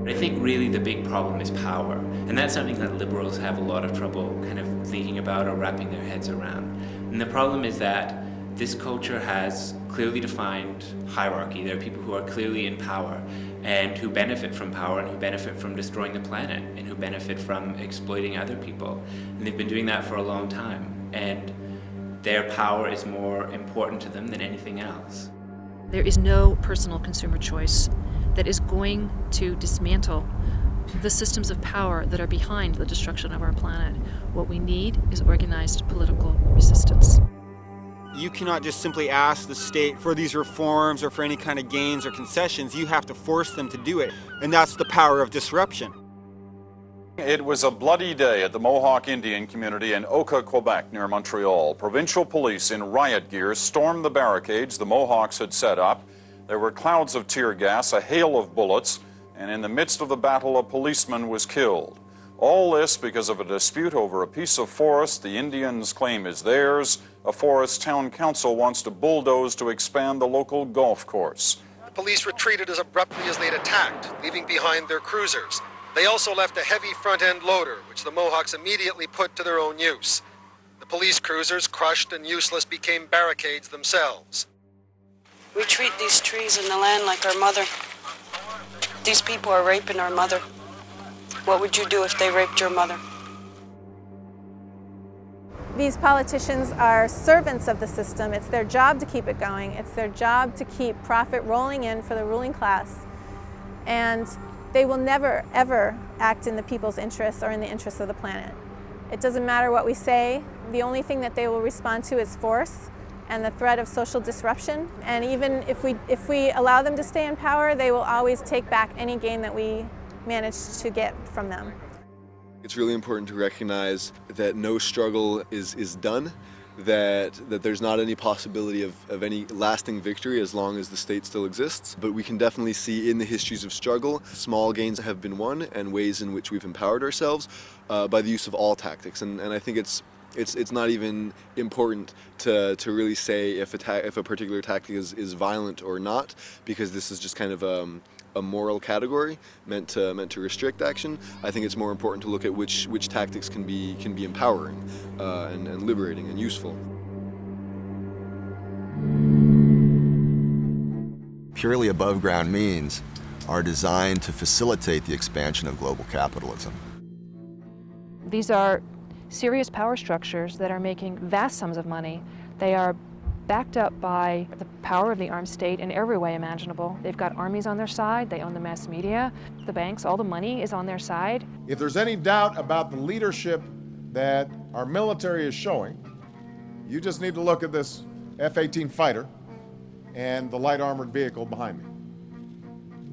I think really the big problem is power, and that's something that liberals have a lot of trouble kind of thinking about or wrapping their heads around. And the problem is that this culture has clearly defined hierarchy. There are people who are clearly in power and who benefit from power and who benefit from destroying the planet and who benefit from exploiting other people. And they've been doing that for a long time, and their power is more important to them than anything else. There is no personal consumer choice that is going to dismantle the systems of power that are behind the destruction of our planet. What we need is organized political resistance. You cannot just simply ask the state for these reforms or for any kind of gains or concessions. You have to force them to do it, and that's the power of disruption. It was a bloody day at the Mohawk Indian community in Oka, Quebec, near Montreal. Provincial police in riot gear stormed the barricades the Mohawks had set up. There were clouds of tear gas, a hail of bullets, and in the midst of the battle, a policeman was killed. All this because of a dispute over a piece of forest the Indians claim is theirs, a forest town council wants to bulldoze to expand the local golf course. The police retreated as abruptly as they'd attacked, leaving behind their cruisers. They also left a heavy front-end loader, which the Mohawks immediately put to their own use. The police cruisers, crushed and useless, became barricades themselves. We treat these trees and the land like our mother. These people are raping our mother. What would you do if they raped your mother? These politicians are servants of the system. It's their job to keep it going. It's their job to keep profit rolling in for the ruling class. And they will never, ever act in the people's interests or in the interests of the planet. It doesn't matter what we say. The only thing that they will respond to is force and the threat of social disruption. And even if we allow them to stay in power, they will always take back any gain that we manage to get from them. It's really important to recognize that no struggle is done, that there's not any possibility of any lasting victory as long as the state still exists. But we can definitely see in the histories of struggle, small gains have been won and ways in which we've empowered ourselves by the use of all tactics. And I think it's not even important to really say if a particular tactic is violent or not, because this is just kind of a moral category meant to restrict action. I think it's more important to look at which tactics can be empowering and liberating and useful. Purely above ground means are designed to facilitate the expansion of global capitalism. These are serious power structures that are making vast sums of money. They are backed up by the power of the armed state in every way imaginable. They've got armies on their side, they own the mass media, the banks, all the money is on their side. If there's any doubt about the leadership that our military is showing, you just need to look at this F-18 fighter and the light armored vehicle behind me.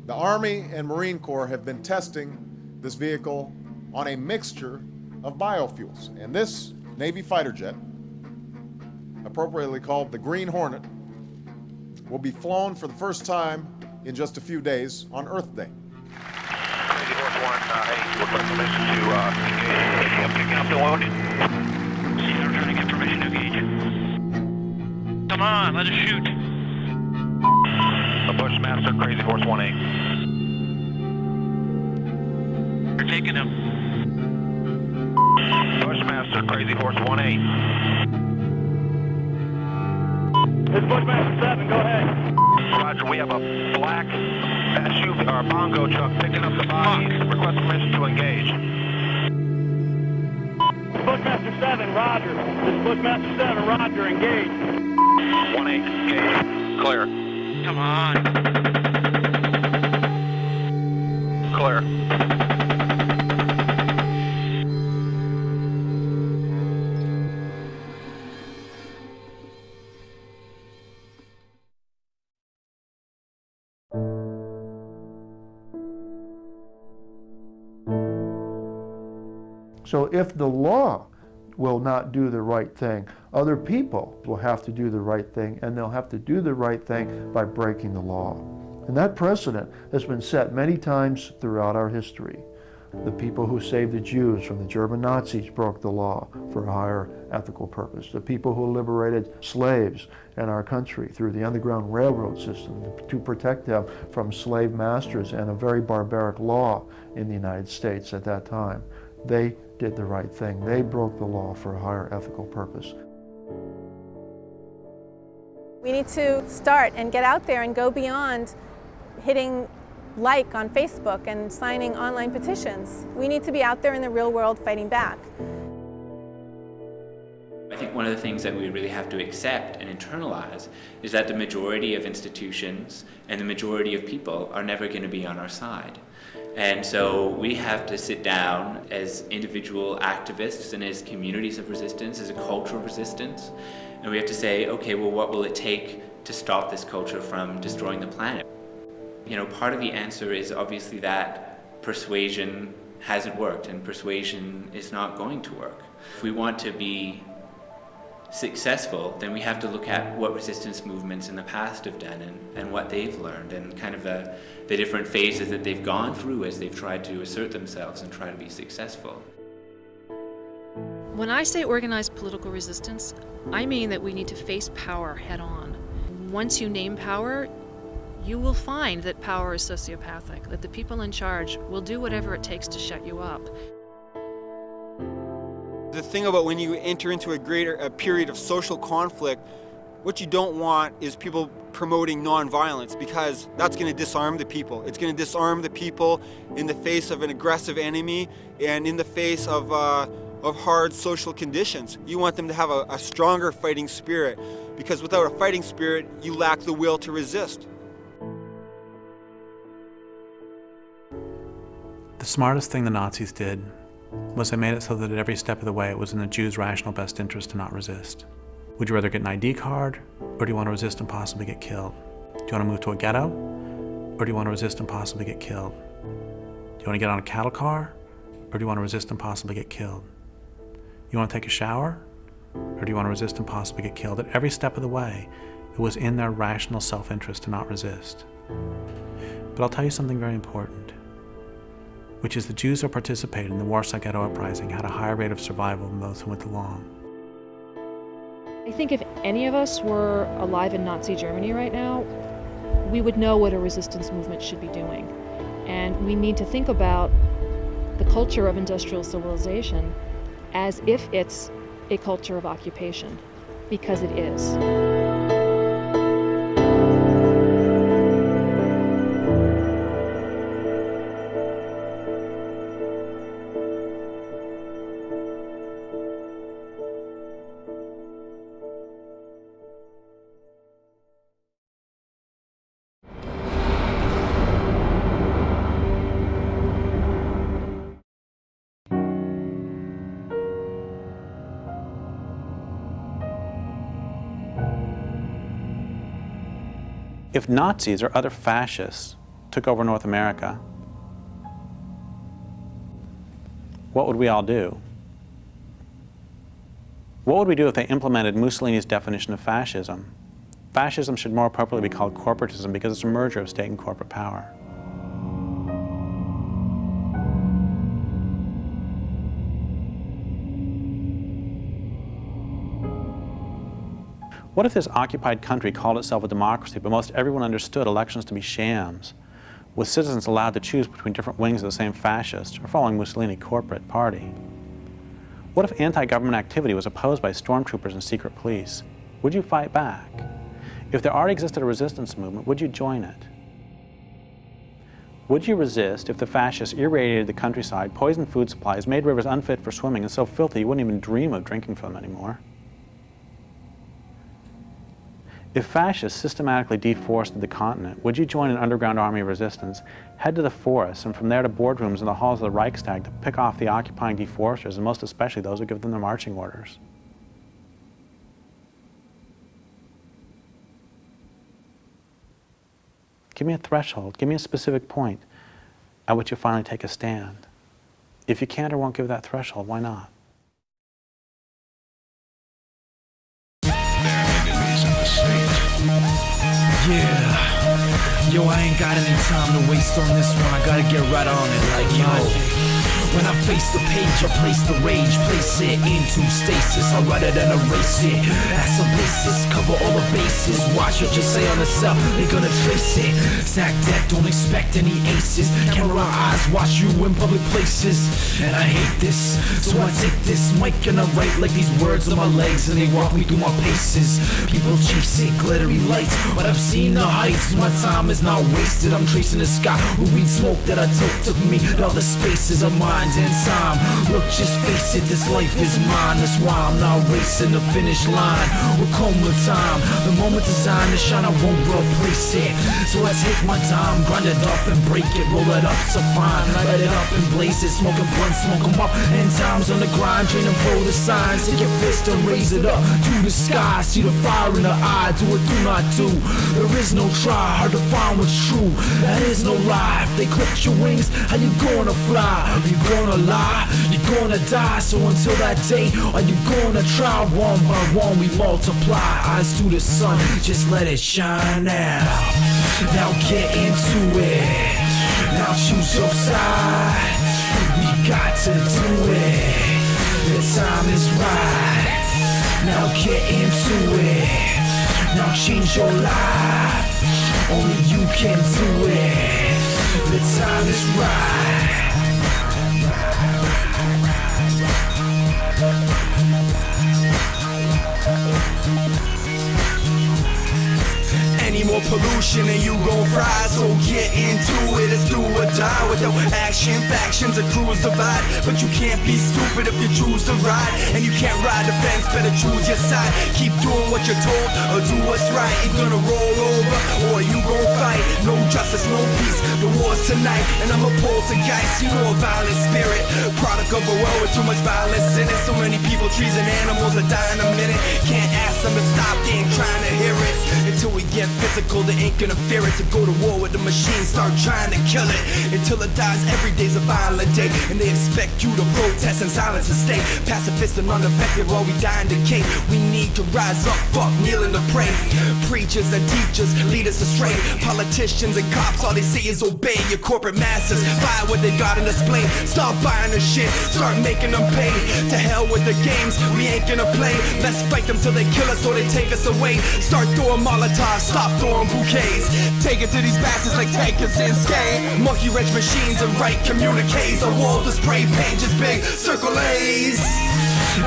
The Army and Marine Corps have been testing this vehicle on a mixture of biofuels, and this Navy fighter jet, appropriately called the Green Hornet, will be flown for the first time in just a few days on Earth Day. Crazy Horse 1, request permission to engage. Picking up the wound. I'm trying to get permission to engage. Come on, let us shoot. A Bushmaster, Crazy Horse 1A. We're taking him. Bushmaster, Crazy Horse 1A. This is Bushmaster 7, go ahead. Roger, we have a black SUV or bongo truck picking up the bodies. Request permission to engage. Bushmaster 7, roger. This is Bushmaster 7, roger, engage. 1A, engage. Clear. Come on. Clear. So if the law will not do the right thing, other people will have to do the right thing, and they'll have to do the right thing by breaking the law. And that precedent has been set many times throughout our history. The people who saved the Jews from the German Nazis broke the law for a higher ethical purpose. The people who liberated slaves in our country through the Underground Railroad system to protect them from slave masters and a very barbaric law in the United States at that time. They did the right thing. They broke the law for a higher ethical purpose. We need to start and get out there and go beyond hitting like on Facebook and signing online petitions. We need to be out there in the real world fighting back. I think one of the things that we really have to accept and internalize is that the majority of institutions and the majority of people are never going to be on our side. And so we have to sit down as individual activists and as communities of resistance, as a culture of resistance, and we have to say, okay, well, what will it take to stop this culture from destroying the planet? You know, part of the answer is obviously that persuasion hasn't worked and persuasion is not going to work. If we want to be successful, then we have to look at what resistance movements in the past have done and what they've learned and kind of the different phases that they've gone through as they've tried to assert themselves and try to be successful. When I say organized political resistance, I mean that we need to face power head on. Once you name power, you will find that power is sociopathic, that the people in charge will do whatever it takes to shut you up. The thing about when you enter into a period of social conflict, what you don't want is people promoting nonviolence, because that's going to disarm the people. It's going to disarm the people in the face of an aggressive enemy and in the face of hard social conditions. You want them to have a stronger fighting spirit, because without a fighting spirit, you lack the will to resist. The smartest thing the Nazis did was they made it so that at every step of the way it was in the Jews' rational best interest to not resist. Would you rather get an ID card, or do you want to resist and possibly get killed? Do you want to move to a ghetto, or do you want to resist and possibly get killed? Do you want to get on a cattle car, or do you want to resist and possibly get killed? You want to take a shower, or do you want to resist and possibly get killed? At every step of the way, it was in their rational self-interest to not resist. But I'll tell you something very important, which is the Jews who participated in the Warsaw Ghetto Uprising had a higher rate of survival than those who went along. I think if any of us were alive in Nazi Germany right now, we would know what a resistance movement should be doing. And we need to think about the culture of industrial civilization as if it's a culture of occupation, because it is. If Nazis or other fascists took over North America, what would we all do? What would we do if they implemented Mussolini's definition of fascism? Fascism should more appropriately be called corporatism because it's a merger of state and corporate power. What if this occupied country called itself a democracy, but most everyone understood elections to be shams, with citizens allowed to choose between different wings of the same fascist or following Mussolini corporate party? What if anti-government activity was opposed by stormtroopers and secret police? Would you fight back? If there already existed a resistance movement, would you join it? Would you resist if the fascists irradiated the countryside, poisoned food supplies, made rivers unfit for swimming, and so filthy you wouldn't even dream of drinking from them anymore? If fascists systematically deforested the continent, would you join an underground army of resistance, head to the forests, and from there to boardrooms in the halls of the Reichstag to pick off the occupying deforesters, and most especially those who give them their marching orders? Give me a threshold, give me a specific point at which you finally take a stand. If you can't or won't give that threshold, why not? Yeah, yo, I ain't got any time to waste on this one. I gotta get right on it, like, yo. When I face the page, I place the rage, place it into stasis. I write it and erase it. At some basis, cover all the bases. Watch what you say on the cell, they're gonna trace it. Stack deck, don't expect any aces. Camera eyes, watch you in public places. And I hate this, so I take this mic and I write like these words on my legs, and they walk me through my paces. People chase it, glittery lights, but I've seen the heights. My time is not wasted, I'm tracing the sky. Who weed smoke that I took me to all the spaces of mind and time. Look, just face it, this life is mine. That's why I'm not racing the finish line. Will come with time, the moment designed to shine, I won't replace it. So I take my time, grind it up and break it, roll it up so fine, light it up and blaze it, smoking blunts, smoke 'em up. And times on the grind, training for the signs. Take your fist and raise it up to the sky. See the fire in the eye, do or do not do. There is no try, hard to find what's true. That is no lie. If they clip your wings, how you gonna fly? Are you gonna lie? You're gonna die. So until that day, are you gonna try? One by one we multiply. Eyes to the sun, just let it shine now. Now get into it. Now choose your side. We got to do it. The time is right. Now get into it. Now change your life. Only you can do it. The time is right. Any more pollution and you gon' fry. So get into it, it's do or die. With no action, factions, and crews divide. But you can't be stupid if you choose to ride. And you can't ride the fence, better choose your side. Keep doing what you're told, or do what's right. You're gonna roll over, or you gon' fight. No justice, no peace, the war's tonight. And I'm a poltergeist, you know, a violent spirit. Product of a world with too much violence in it. So many people, trees and animals are dying a minute. Can't ask them to stop, they ain't trying to hear it. Until we get physical, the ink interference. To go to war with the machine, start trying to kill it. Until it dies, every day's a violent day. And they expect you to protest in silence and stay pacifist and unaffected while we die and decay. We need to rise up, fuck kneeling to pray. Preachers and teachers lead us astray. Politicians and cops, all they say is obey. Your corporate masters, buy what they got on display. Stop buying the shit, start making them pay. To hell with the games, we ain't gonna play. Let's fight them till they kill us or they take us away. Start throwing Molotovs, stop throwing bouquets. Take it to these bastards like tankers in skate. Monkey wrench machines and write communiques. A wall to spray paint, just big circle A's.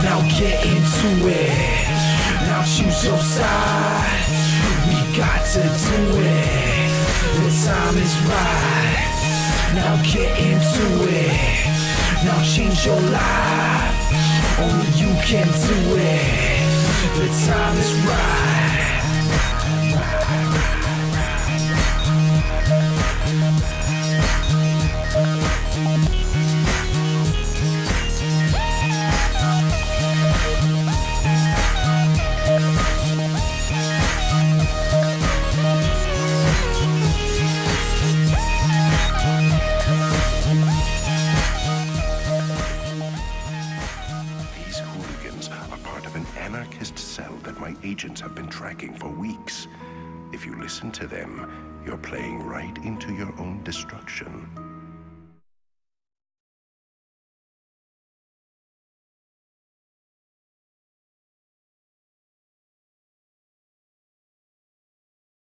Now get into it. Now choose your side. We got to do it. The time is right. Now get into it. Now change your life. Only you can do it. The time is right. agents have been tracking for weeks. If you listen to them, you're playing right into your own destruction.